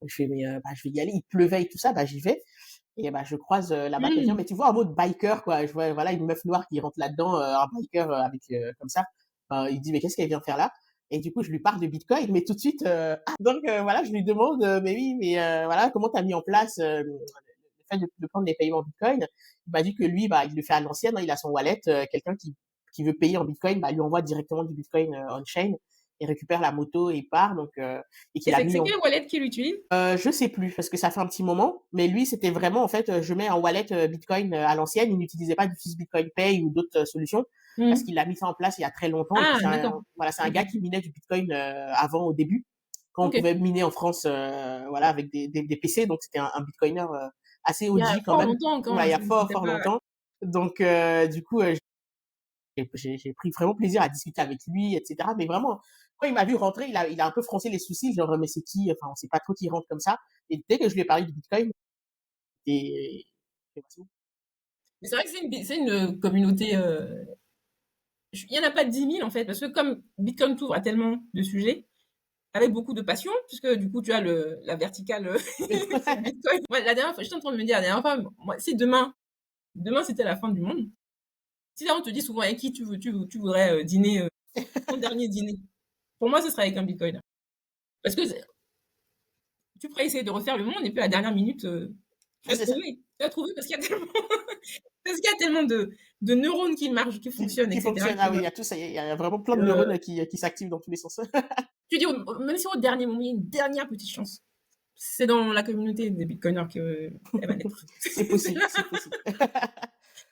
Je fais, mais bah, je vais y aller, il pleuvait et tout ça, bah, j'y vais. Et bah, je croise là-bas quelqu'un,
Mmh.
mais tu vois, en mode biker, quoi. Je vois, voilà, une meuf noire qui rentre là-dedans, un biker avec, comme ça. Il dit, mais qu'est-ce qu'elle vient faire là? Et du coup, je lui parle de Bitcoin, mais tout de suite, donc voilà, je lui demande, mais oui, mais voilà, comment tu as mis en place le fait de prendre les paiements en Bitcoin? Il m'a dit que lui, bah, il le fait à l'ancienne, hein, il a son wallet, quelqu'un qui veut payer en Bitcoin, bah, lui envoie directement du Bitcoin on-chain et récupère la moto et part, donc, et
Et
qu'il a mis
c'est
en
quelle wallet qu'il utilise?
Je sais plus parce que ça fait un petit moment, mais lui, c'était vraiment en fait, je mets un wallet, Bitcoin, à l'ancienne. Il n'utilisait pas du Fils Bitcoin Pay ou d'autres, solutions parce
Mmh.
qu'il a mis ça en place il y a très longtemps et puis
Ah
c'est un
d'accord.
voilà, c'est un
OK.
gars qui minait du Bitcoin, avant au début, quand on
OK.
pouvait miner en France, voilà avec des PC donc c'était un bitcoiner, assez
Il y a
OG quand
fort
même.
longtemps
Voilà,
quand
il y a fort,
c'était
fort
pas
longtemps donc du coup, j'ai pris vraiment plaisir à discuter avec lui et cetera, mais vraiment, quand il m'a vu rentrer, il a un peu froncé les sourcils, genre: «Mais c'est qui? Enfin, on sait pas trop qui rentre comme ça» et dès que je lui ai parlé du Bitcoin et
mais c'est vrai que c'est une communauté, il y en a pas 10 000 en fait, parce que comme Bitcoin t'ouvre à tellement de sujets, avec beaucoup de passion, puisque du coup tu as la verticale sur Bitcoin. Moi, la dernière fois, j'étais en train de me dire, la dernière fois, moi, si demain c'était la fin du monde, si là on te dit souvent avec qui tu voudrais dîner, ton dernier dîner, pour moi ce serait avec un Bitcoin. Parce que tu pourrais essayer de refaire le monde et puis à la dernière minute, tu
oui,
vas
c'est ça,
trouver. Tu vas trouver parce qu'il y a tellement, parce qu'il y a tellement de neurones qui marchent, qui fonctionnent,
qui
etc.
fonctionne. Ah oui, il y a tout ça, il y a vraiment plein de
Que
neurones qui s'activent dans tous les sens.
tu dis, même si au dernier moment, il y a une dernière petite chance, c'est dans la communauté des bitcoiners qu'elle va naître.
C'est possible, c'est possible.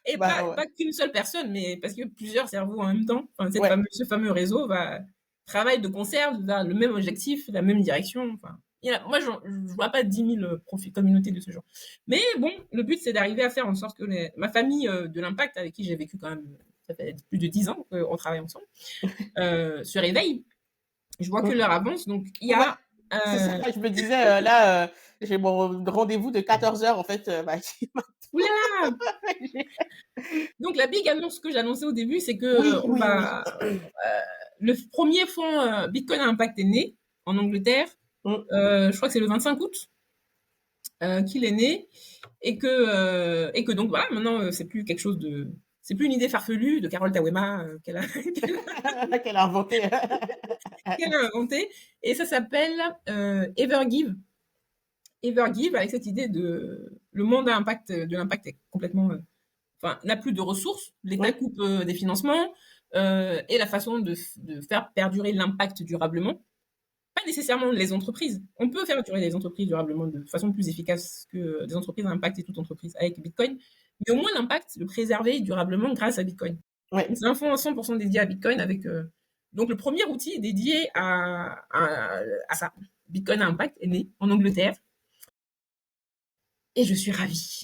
Et
Bah ouais.
pas qu'une seule personne, mais parce que plusieurs cerveaux en même temps. Enfin,
Ouais.
ce fameux réseau travaille de concert vers le même objectif, la même direction. Enfin, moi, je ne vois pas 10 000 communautés de ce genre. Mais bon, le but, c'est d'arriver à faire en sorte que ma famille de l'impact, avec qui j'ai vécu quand même, ça fait plus de 10 ans qu'on travaille ensemble, se réveille. Je vois que l'heure avance, donc il y
Ouais,
a
c'est ça.
euh,
Je me disais, là, j'ai mon rendez-vous de 14h en fait, bah, qui
oulala. Donc la big annonce que j'annonçais au début, c'est que
oui,
on
oui, oui.
va le premier fonds Bitcoin à impact est né en Angleterre.
Mmh.
Je crois que c'est le 25 août qu'il est né et que donc voilà, maintenant c'est plus quelque chose de, c'est plus une idée farfelue de Carole Tawema
Qu'elle a inventé.
qu'elle a inventée. Et ça s'appelle Evergive. Evergive avec cette idée de le monde à impact, de l'impact est complètement, enfin n'a plus de ressources. L'État
Oui,
coupe des financements et la façon de faire perdurer l'impact durablement. Pas nécessairement les entreprises. On peut faire durer les entreprises durablement de façon plus efficace que des entreprises à impact et toute entreprise avec Bitcoin. Mais au moins l'impact, le préserver durablement grâce à Bitcoin.
ouais.
Donc, c'est un fonds à 100% dédié à Bitcoin avec donc le premier outil dédié à ça. Bitcoin à impact est né en Angleterre et je suis ravie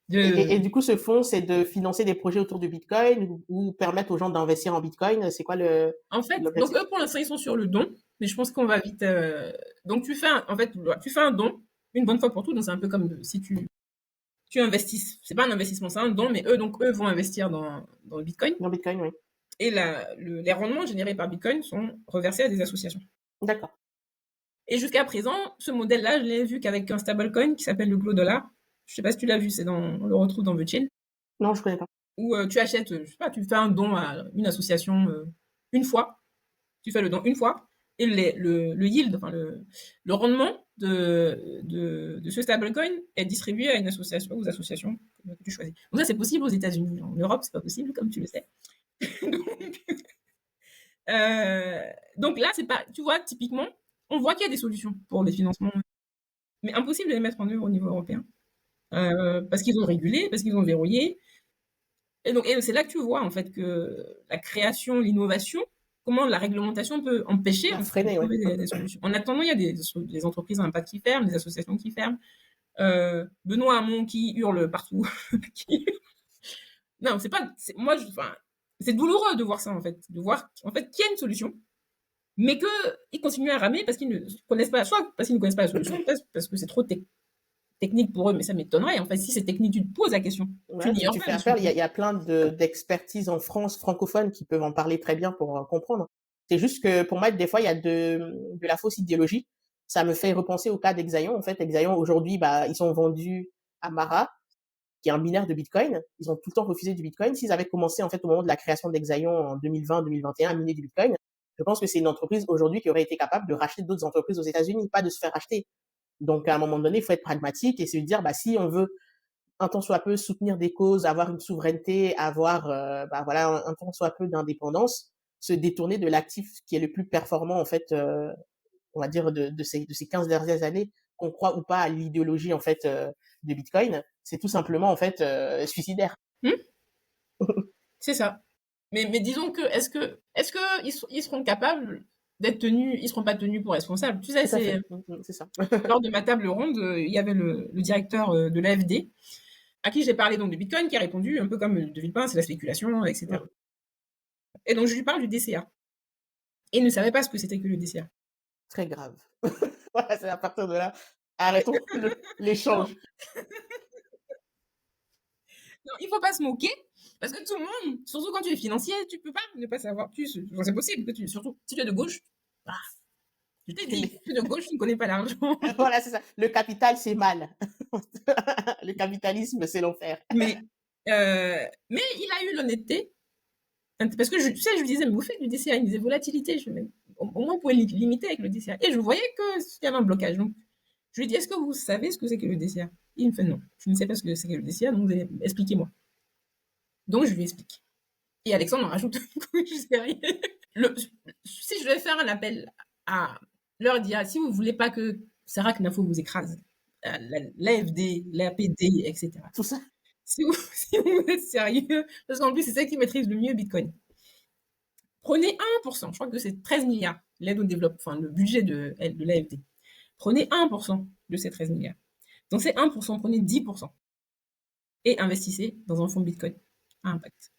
de.
Et du coup, ce fonds, c'est de financer des projets autour du Bitcoin ou permettre aux gens d'investir en Bitcoin. C'est quoi
En fait, donc
l'objectif?
eux pour l'instant ils sont sur le don, mais je pense qu'on va vite. Donc en fait, tu fais un don une bonne fois pour tout. Donc c'est un peu comme si tu investis. C'est pas un investissement, c'est un don, mais eux vont investir dans le Bitcoin.
Dans Bitcoin, oui.
Et les rendements générés par Bitcoin sont reversés à des associations.
D'accord.
Et jusqu'à présent, ce modèle-là, je l'ai vu qu'avec un stablecoin qui s'appelle le Glow Dollar. Je sais pas si tu l'as vu, on le retrouve dans The Chain,
Non, je connais pas.
où tu achètes, je sais pas, tu fais un don à une association une fois, tu fais le don une fois, et le yield, enfin le rendement de ce stablecoin est distribué à une association, aux associations que tu choisis. Donc ça, c'est possible aux États-Unis. En Europe, c'est pas possible, comme tu le sais. donc, donc là, c'est pas, tu vois, typiquement, on voit qu'il y a des solutions pour les financements, mais impossible de les mettre en œuvre au niveau européen. parce qu'ils ont régulé, parce qu'ils ont verrouillé. Et c'est là que tu vois en fait que la création, l'innovation, comment la réglementation peut empêcher
La
en fait, de
freiner, ouais.
trouver des solutions. En attendant, il y a des entreprises à impact qui ferment, des associations qui ferment. Benoît Hamon qui hurle partout. Non, c'est pas. Moi, enfin, c'est douloureux de voir ça en fait, de voir en fait qu'il y a une solution, mais qu'ils continuent à ramer parce qu'ils ne connaissent pas, soit parce qu'ils ne connaissent pas la solution, parce que c'est trop technique pour eux, mais ça m'étonnerait. En fait, si c'est technique, tu te poses la question. Tu
Ouais,
n'ignores
tu
pas
fais
la
appel,
solution.
il y a plein d'expertises en France francophones qui peuvent en parler très bien pour comprendre. C'est juste que pour moi, des fois, il y a de la fausse idéologie. Ça me fait repenser au cas d'Exaion. En fait, Exaion, aujourd'hui, bah, ils sont vendus à Mara, qui est un mineur de Bitcoin. Ils ont tout le temps refusé du Bitcoin. S'ils avaient commencé, en fait, au moment de la création d'Exaion en 2020-2021 à miner du Bitcoin, je pense que c'est une entreprise aujourd'hui qui aurait été capable de racheter d'autres entreprises aux États-Unis, pas de se faire racheter. Donc, à un moment donné, il faut être pragmatique et se dire, bah, si on veut un tant soit peu soutenir des causes, avoir une souveraineté, avoir bah voilà un tant soit peu d'indépendance, se détourner de l'actif qui est le plus performant en fait, on va dire de ces 15 dernières années, qu'on croit ou pas à l'idéologie en fait de Bitcoin, c'est tout simplement en fait suicidaire.
Hmm, c'est ça. Mais disons que est-ce que ils seront capables d'être tenus, ils seront pas tenus pour responsables. Tu sais,
Tout à
c'est
fait, c'est ça.
lors de ma table ronde, il y avait le directeur de l'AFD à qui j'ai parlé donc de Bitcoin, qui a répondu un peu comme de Villepin, c'est la spéculation, etc. Et donc je lui parle du DCA. Et il ne savait pas ce que c'était que le DCA.
Très grave. Voilà, c'est à partir de là. Arrêtons
Non,
l'échange.
non, il faut pas se moquer, parce que tout le monde, surtout quand tu es financier, tu peux pas ne pas savoir plus. Enfin, c'est possible que surtout si tu es de gauche, bah, je t'ai dit, si tu es de gauche, tu ne connais pas l'argent.
Voilà, c'est ça. Le capital, c'est mal. Le capitalisme, c'est l'enfer.
Mais il a eu l'honnêteté, parce que tu sais, je lui disais, mais vous faites du DCA, il me disait volatilité, au moins vous pouvez limiter avec le DCA. Et je voyais qu'il y avait un blocage. Donc, je lui ai dit, est-ce que vous savez ce que c'est que le DCA? Il me fait non, je ne sais pas ce que c'est que le DCA, donc expliquez-moi. Donc, je lui explique. Et Alexandre en rajoute, je sais rien. Si je devais faire un appel à leur dire, si vous voulez pas que Sarah Knafo vous écrase, l'AFD, l'APD, etc.
Tout ça.
Si vous êtes sérieux, parce qu'en plus, c'est celle qui maîtrise le mieux Bitcoin. Prenez 1%, je crois que c'est 13 milliards, l'aide au développement, enfin le budget de l'AFD. Prenez 1% de ces 13 milliards. Donc c'est 1%, prenez 10% et investissez dans un fonds Bitcoin à impact.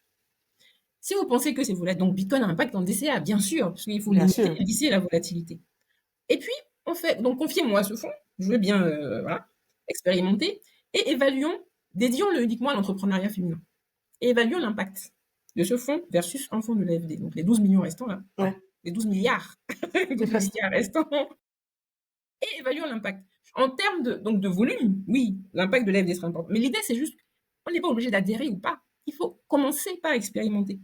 Si vous pensez que c'est volatile, donc Bitcoin a un impact dans le DCA, bien sûr, parce qu'il faut
Bien
limiter,
sûr.
lisser la volatilité. Et puis, on fait, donc confiez-moi ce fonds, je veux bien voilà, expérimenter, et évaluons, dédions-le uniquement à l'entrepreneuriat féminin. Et évaluons l'impact de ce fonds versus un fonds de l'AFD. Donc les 12 millions restants, là, enfin,
Ouais.
les 12 milliards, 12 milliards restants, et évaluons l'impact. En termes donc de volume, oui, l'impact de l'AFD sera important. Mais l'idée, c'est juste, on n'est pas obligé d'adhérer ou pas. Il faut commencer par expérimenter.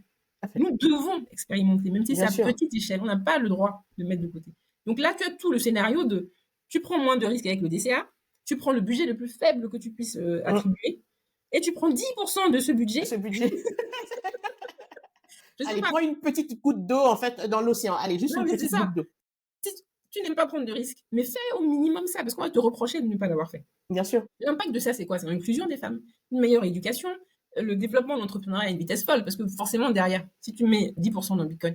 Nous devons expérimenter, même si c'est
Bien
à
sûr.
petite échelle. On n'a pas le droit de mettre de côté. Donc là, tu as tout le scénario de tu prends moins de risques avec le DCA, tu prends le budget le plus faible que tu puisses attribuer, et tu prends 10% de ce budget.
Ce budget.
Je sais
Allez,
pas.
prends une petite goutte d'eau, en fait, dans l'océan. Allez, juste
Non,
une
mais c'est
petite
ça.
goutte d'eau.
Si tu n'aimes pas prendre de risques, mais fais au minimum ça, parce qu'on va te reprocher de ne pas l'avoir fait.
Bien sûr.
L'impact de ça, c'est quoi? C'est l'inclusion des femmes, une meilleure éducation, le développement de l'entrepreneuriat à une vitesse folle, parce que forcément, derrière, si tu mets 10% dans le Bitcoin,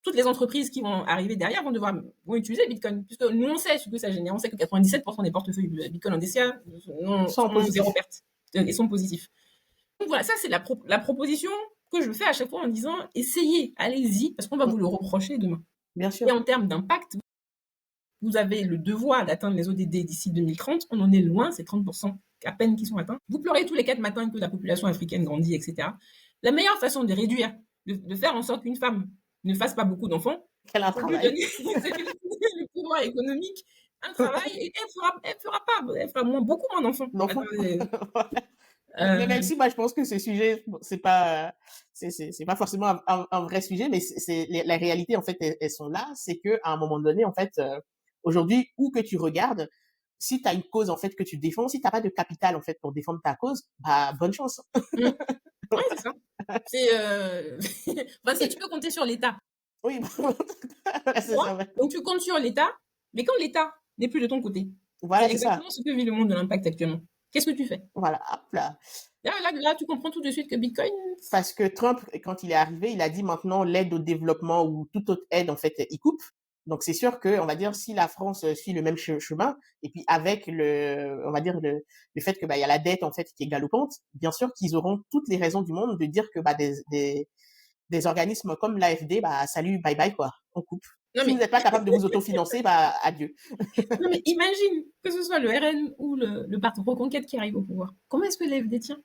toutes les entreprises qui vont arriver derrière vont utiliser Bitcoin. Puisque nous, on sait ce que ça génère. On sait que 97% des portefeuilles de Bitcoin en DCA
Sans
ont zéro
positif.
perte et sont positifs. Donc voilà, ça, c'est la proposition que je fais à chaque fois en disant essayez, allez-y, parce qu'on va vous le reprocher demain.
Bien
Et
sûr.
en termes d'impact, vous avez le devoir d'atteindre les ODD d'ici 2030. On en est loin, c'est 30% à peine qui sont atteints. Vous pleurez tous les 4 matins que la population africaine grandit, etc. La meilleure façon de réduire, de faire en sorte qu'une femme ne fasse pas beaucoup d'enfants,
Quel un
c'est de lui
travail.
donner le pouvoir économique, un travail, et elle fera beaucoup moins d'enfants.
L'enfant.
Attendez,
Mais même
euh,
si moi je pense que ce sujet, bon, c'est pas forcément un vrai sujet, mais la réalité en fait, elles sont là. C'est que à un moment donné, en fait, aujourd'hui, où que tu regardes, si tu as une cause en fait que tu défends, si t'as pas de capital en fait pour défendre ta cause, bah bonne chance.
ouais, c'est ça. Enfin, si tu peux compter sur l'État,
Oui,
tu
c'est
vois,
ça. Ouais.
donc tu comptes sur l'État, mais quand l'État n'est plus de ton côté, c'est
Voilà, c'est ça.
exactement ce que vit le monde de l'impact actuellement. Qu'est-ce que tu fais?
Voilà, hop là.
Là, tu comprends tout de suite que Bitcoin,
Parce que Trump, quand il est arrivé, il a dit maintenant l'aide au développement ou toute autre aide, en fait, il coupe. Donc c'est sûr que, on va dire, si la France suit le même chemin, et puis avec on va dire le fait que bah il y a la dette en fait qui est galopante, bien sûr qu'ils auront toutes les raisons du monde de dire que bah des organismes comme l'AFD, bah salut, bye bye quoi, on coupe.
non
Si vous
mais,
n'êtes pas capable de vous autofinancer, bah adieu.
non mais imagine que ce soit le RN ou le parti Reconquête qui arrive au pouvoir. Comment est-ce que l'AFD tient?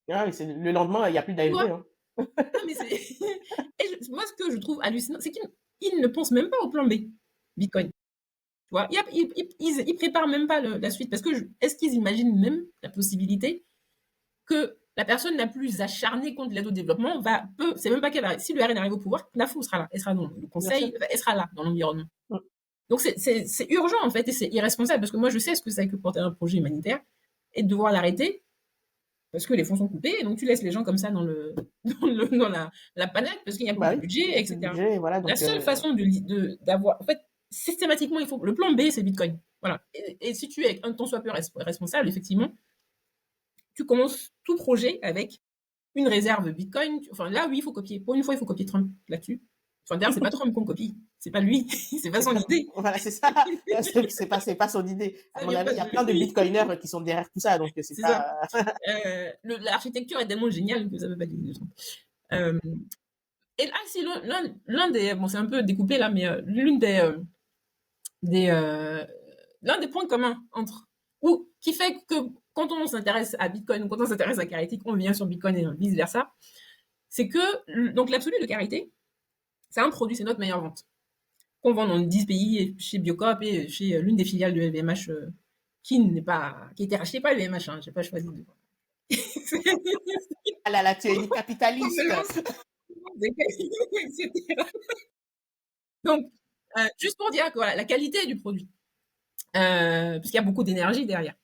Ah, mais le lendemain, il n'y a plus
Tu vois?
d'AFD. Hein.
Non mais c'est moi ce que je trouve hallucinant, c'est qu'ils ne pensent même pas au plan B, Bitcoin. Tu vois? Ils préparent même pas la suite parce que est-ce qu'ils imaginent même la possibilité que la personne la plus acharnée contre l'aide au développement c'est même pas qu'elle va, si le RN arrive au pouvoir, la fou sera là, elle sera dans le
Bien sûr.
conseil, elle sera là dans l'environnement.
Mm.
Donc c'est urgent en fait et c'est irresponsable parce que moi je sais ce que c'est que porter un projet humanitaire et de devoir l'arrêter parce que les fonds sont coupés et donc tu laisses les gens comme ça dans la panade parce qu'il n'y a plus
Bah
de
oui, il
budget,
n'y a plus de
etc.
budget, voilà,
La
donc
seule façon d'avoir, en fait, systématiquement, il faut le plan B, c'est Bitcoin. Voilà. Et si tu es un tant soit peu responsable, effectivement, tu commences tout projet avec une réserve Bitcoin. Enfin, là, oui, il faut copier. Pour une fois, il faut copier Trump là-dessus. Enfin, d'ailleurs, c'est pas Trump qu'on copie. C'est pas lui. C'est pas
c'est
son
pas,
idée.
voilà, c'est ça. C'est pas son idée. À
Ça
mon
vient
avis,
pas
il y
de
a plein de
lui.
bitcoiners qui sont derrière tout ça, donc c'est
C'est ça.
pas.
L'architecture est tellement géniale que ça veut pas dire de Trump. Euh, et là, c'est l'un des. Bon, c'est un peu découpé là, mais des, l'un des points communs entre. Ou qui fait que quand on s'intéresse à Bitcoin ou quand on s'intéresse à Carité, on vient sur Bitcoin et vice versa, c'est que donc l'absolu de Carité, c'est un produit, c'est notre meilleure vente. Qu'on vend dans 10 pays, chez Biocop et chez l'une des filiales de LVMH qui a été rachetée par LVMH, hein, j'ai pas choisi de.
Ah là là, tu es une
On me
capitaliste.
lance des qualités, etc. Donc, juste pour dire que voilà, la qualité du produit, puisqu'il y a beaucoup d'énergie derrière.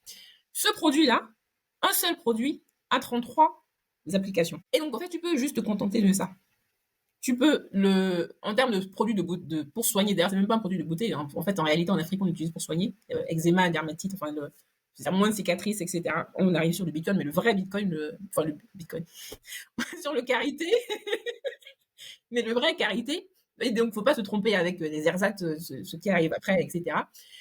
Ce produit-là, un seul produit, a 33 applications. Et donc, en fait, tu peux juste te contenter de ça. Tu peux en termes de produit pour soigner, d'ailleurs, c'est même pas un produit de beauté. Hein. En fait, en réalité, en Afrique, on l'utilise pour soigner eczéma, dermatite, enfin, c'est moins de cicatrices, etc. On arrive sur le Bitcoin, mais le vrai Bitcoin, enfin, le Bitcoin, sur le Carité, mais le vrai Carité. Et donc, faut pas se tromper avec les ersatz, ce qui arrive après, etc.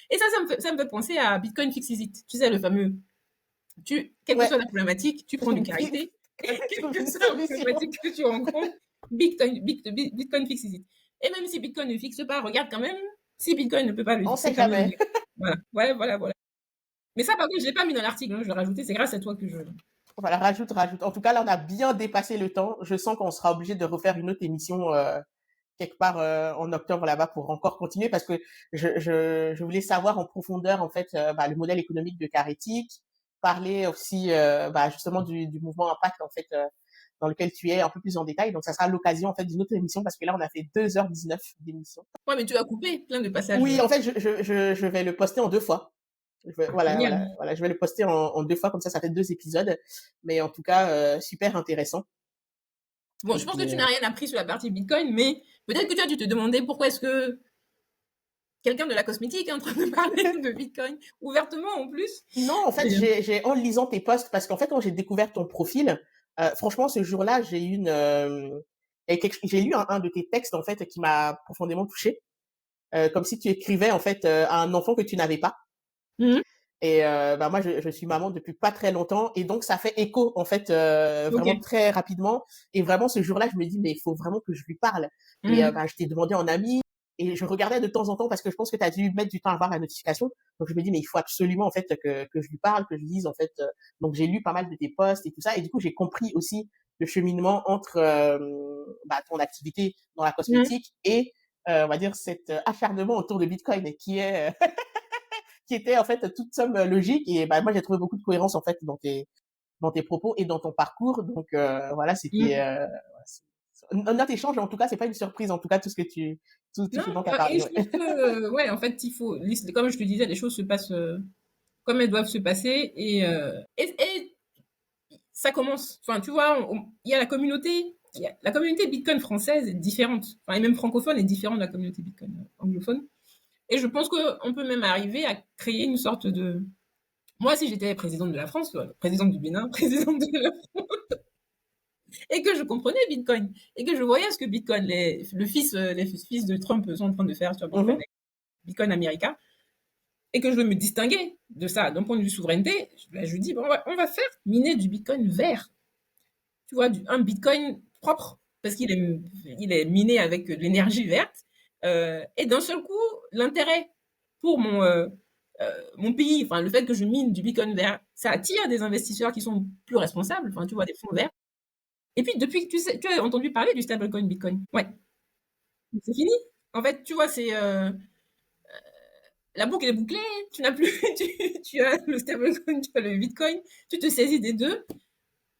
Et ça me fait penser à Bitcoin Fixes It. Tu sais, le fameux quelle que
Ouais.
soit la problématique, tu prends du Carité, quelle
Trouve
que
une
soit la
solution.
problématique que tu rencontres, Bitcoin fixe it. Et même si Bitcoin ne fixe pas, regarde quand même, si Bitcoin ne peut pas le
On
fixer
sait
quand même.
jamais.
Voilà, voilà. Mais ça, par contre, je l'ai pas mis dans l'article, hein, je l'ai rajouté, c'est grâce à toi que je.
Voilà, rajoute. En tout cas, là, on a bien dépassé le temps. Je sens qu'on sera obligé de refaire une autre émission quelque part en octobre là-bas pour encore continuer parce que je voulais savoir en profondeur en fait bah, le modèle économique de Carétique, parler aussi bah, justement du mouvement Impact en fait dans lequel tu es un peu plus en détail. Donc ça sera l'occasion en fait d'une autre émission parce que là on a fait 2h19 d'émission.
Ouais, mais tu as coupé plein de passages.
Oui, en fait je vais le poster en 2 fois.
Génial.
Je vais le poster en 2 fois comme ça fait 2 épisodes. Mais en tout cas super intéressant.
Bon,
Et
je pense que
puis
tu n'as rien appris sur la partie Bitcoin, mais peut-être que tu as dû te demander pourquoi est-ce que quelqu'un de la cosmétique est en train de parler de Bitcoin ouvertement en plus.
non, en fait, en lisant tes posts, parce qu'en fait, quand j'ai découvert ton profil, franchement, ce jour-là, j'ai lu un de tes textes, en fait, qui m'a profondément touché. Comme si tu écrivais, en fait, à un enfant que tu n'avais pas.
Mhm.
Et bah, moi, je suis maman depuis pas très longtemps. Et donc, ça fait écho, en fait,
Ok.
vraiment très rapidement. Et vraiment, ce jour-là, je me dis, mais il faut vraiment que je lui parle. Et
Mhm.
bah, je t'ai demandé en ami. Et je regardais de temps en temps parce que je pense que tu as dû mettre du temps à voir la notification. Donc je me dis mais il faut absolument en fait que je lui parle, que je lise en fait. Donc j'ai lu pas mal de tes posts et tout ça et du coup j'ai compris aussi le cheminement entre bah, ton activité dans la
Mhm.
cosmétique et on va dire cet acharnement autour de Bitcoin qui est qui était en fait toute somme logique et bah, moi j'ai trouvé beaucoup de cohérence en fait dans tes propos et dans ton parcours. Donc voilà, c'était
Mhm.
notre échange. En tout cas, c'est pas une surprise. En tout cas, tout
Non,
ce dont tu as
et
parlé.
je
Ouais.
trouve que, ouais, en fait, comme je te disais, les choses se passent comme elles doivent se passer et ça commence. Enfin, tu vois, il y a la communauté, la communauté Bitcoin française est différente, enfin, et même francophone est différente de la communauté Bitcoin anglophone. Et je pense qu'on peut même arriver à créer une sorte Moi, si j'étais présidente de la France, présidente du Bénin, présidente de la et que je comprenais Bitcoin et que je voyais ce que Bitcoin, les fils de Trump sont en train de faire sur Bitcoin,
Mhm,
Bitcoin America, et que je veux me distinguer de ça d'un point de vue souveraineté, je dis, bon, on va faire miner du Bitcoin vert. Tu vois, un Bitcoin propre, parce qu'il est miné avec de l'énergie verte. Et d'un seul coup, l'intérêt pour mon pays, enfin, le fait que je mine du Bitcoin vert, ça attire des investisseurs qui sont plus responsables, enfin, tu vois, des fonds verts. Et puis, depuis que tu as entendu parler du stablecoin Bitcoin. Ouais, c'est fini. En fait, tu vois, la boucle est bouclée, tu n'as plus, tu as le stablecoin, tu as le Bitcoin, tu te saisis des deux,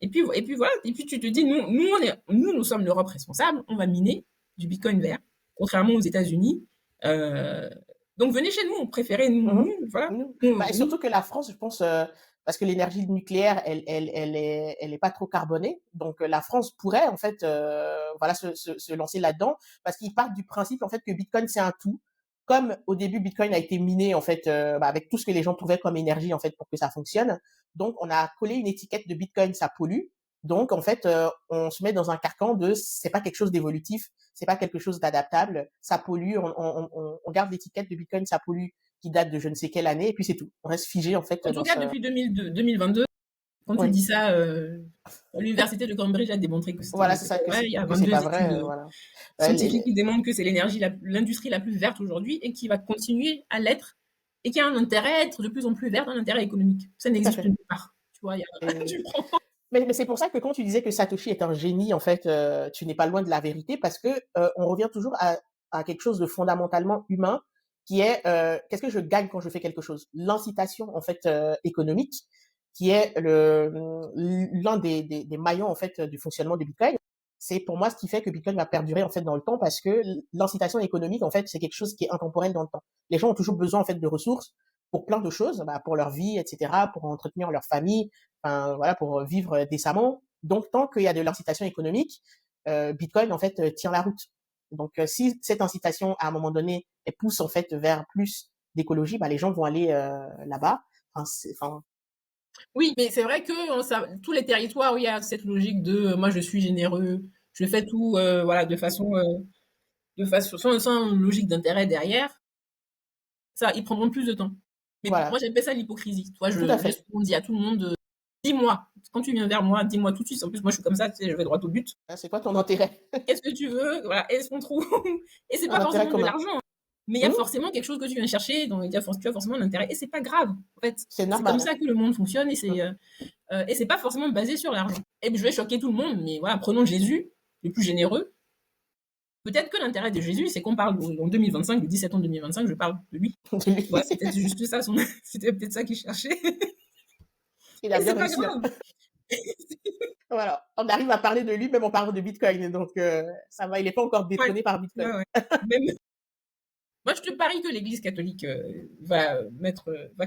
et puis voilà, et puis tu te dis, nous sommes l'Europe responsable, on va miner du Bitcoin vert, contrairement aux États-Unis. Euh, donc venez chez nous, préférez
mhm.
voilà.
Nous. Bah, et surtout que la France, je pense, parce que l'énergie nucléaire, elle est pas trop carbonée. Donc, la France pourrait, en fait, voilà, se lancer là-dedans parce qu'ils partent du principe, en fait, que Bitcoin, c'est un tout. Comme au début, Bitcoin a été miné, en fait, bah, avec tout ce que les gens trouvaient comme énergie, en fait, pour que ça fonctionne. Donc, on a collé une étiquette de Bitcoin, ça pollue. Donc, en fait, on se met dans un carcan de c'est pas quelque chose d'évolutif, c'est pas quelque chose d'adaptable, ça pollue, on garde l'étiquette de Bitcoin, ça pollue qui date de je ne sais quelle année, et puis c'est tout. On reste figé, en fait,
En tout
dans
cas,
ce...
depuis 2022, quand tu
Oui,
dis ça, l'université de Cambridge a démontré que
voilà, c'est
c'était
ça,
pas vrai. Il y a
que c'est
22
pas vrai,
études
voilà.
scientifiques qui démontrent que c'est l'industrie la plus verte aujourd'hui et qui va continuer à l'être et qui a un intérêt à être de plus en plus verte, un intérêt économique. Ça
Tout à
n'existe
fait.
nulle part. Tu vois,
Et...
tu prends.
Mais c'est pour ça que quand tu disais que Satoshi est un génie, en fait, tu n'es pas loin de la vérité parce que on revient toujours à quelque chose de fondamentalement humain qui est qu'est-ce que je gagne quand je fais quelque chose? L'incitation, en fait, économique, qui est l'un des maillons, en fait, du fonctionnement de Bitcoin. C'est pour moi ce qui fait que Bitcoin va perdurer, en fait, dans le temps parce que l'incitation économique, en fait, c'est quelque chose qui est intemporel dans le temps. Les gens ont toujours besoin, en fait, de ressources pour plein de choses, bah, pour leur vie, etc., pour entretenir leur famille, enfin, voilà, pour vivre décemment. Donc, tant qu'il y a de l'incitation économique, Bitcoin, en fait, tient la route. Donc, si cette incitation, à un moment donné, elle pousse, en fait, vers plus d'écologie, bah, les gens vont aller là-bas. Enfin, enfin...
Oui, mais c'est vrai que tous les territoires où il y a cette logique de moi je suis généreux, je fais tout voilà, de façon sans logique d'intérêt derrière, ça, ils prendront plus de temps. Mais moi,
Voilà,
j'appelle ça l'hypocrisie. Tu vois,
tout à
j'ai
fait.
souvent dit à tout le monde, dis-moi, quand tu viens vers moi, dis-moi tout de suite. En plus, moi, je suis comme ça, tu sais, je vais droit au but.
C'est quoi ton intérêt?
Qu'est-ce que tu veux? Voilà, est-ce qu'on trouve? Et c'est
Un
pas
intérêt
forcément de
commun.
l'argent, hein. Mais il y a
Mmh,
forcément quelque chose que tu viens chercher, donc tu as forcément un intérêt. Et c'est pas grave, en fait.
c'est
C'est comme
normal.
ça que le monde fonctionne
Hein.
et c'est pas forcément basé sur l'argent. Et je vais choquer tout le monde, mais voilà, prenons Jésus, le plus généreux. Peut-être que l'intérêt de Jésus, c'est qu'on parle en 2025, le 17 ans 2025, je parle de lui. Tu vois, c'est peut-être juste ça, c'était peut-être ça qu'il cherchait.
Il a
Et
bien
c'est pas
réussi. Hein.
grave.
Voilà, on arrive à parler de lui même en parlant de Bitcoin. Donc, ça va, il n'est pas encore
Ouais,
détrôné par
ouais,
Bitcoin.
ouais. Même, moi, je te parie que l'Église catholique va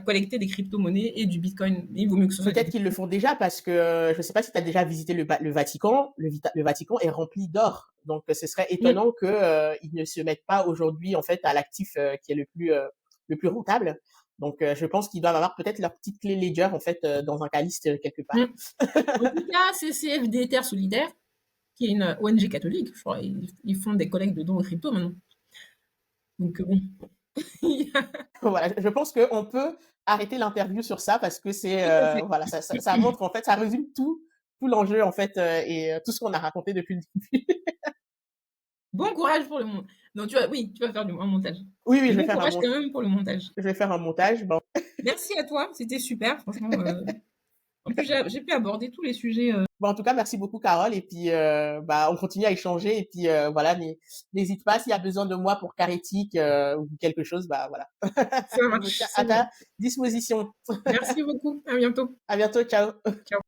collecter des crypto-monnaies et du Bitcoin. Il vaut mieux que ce soit du
Peut-être
Bitcoin.
qu'ils le font déjà parce que je ne sais pas si tu as déjà visité le Vatican. Le Vatican est rempli d'or. Donc, ce serait
Mm.
étonnant qu'ils ne se mettent pas aujourd'hui, en fait, à l'actif qui est le plus rentable. Donc, je pense qu'ils doivent avoir peut-être leur petite clé Ledger, en fait, dans un calice quelque
Mm.
part.
En tout cas, CCFD Terre Solidaire, qui est une ONG catholique, je crois, ils font des collectes de dons en crypto maintenant. Donc, bon.
Voilà, je pense qu'on peut arrêter l'interview sur ça parce que c'est,
Tout à fait.
voilà, ça montre, en fait, ça résume tout l'enjeu, en fait, et tout ce qu'on a raconté depuis le début.
Bon courage pour le montage. Non, oui, tu vas faire un montage.
Oui, oui,
Mais bon courage quand même pour le montage.
je vais faire un montage. Bon.
Merci à toi, c'était super, franchement. En plus, j'ai pu aborder tous les sujets.
Bon, en tout cas, merci beaucoup, Carole. Et puis, bah, on continue à échanger. Et puis, voilà, n'hésite pas s'il y a besoin de moi pour Carétique ou quelque chose, bah, voilà.
Ça
Je me
marche,
tiens
c'est
à
bon.
ta disposition.
Merci beaucoup, à bientôt.
À bientôt. Ciao.
Ciao.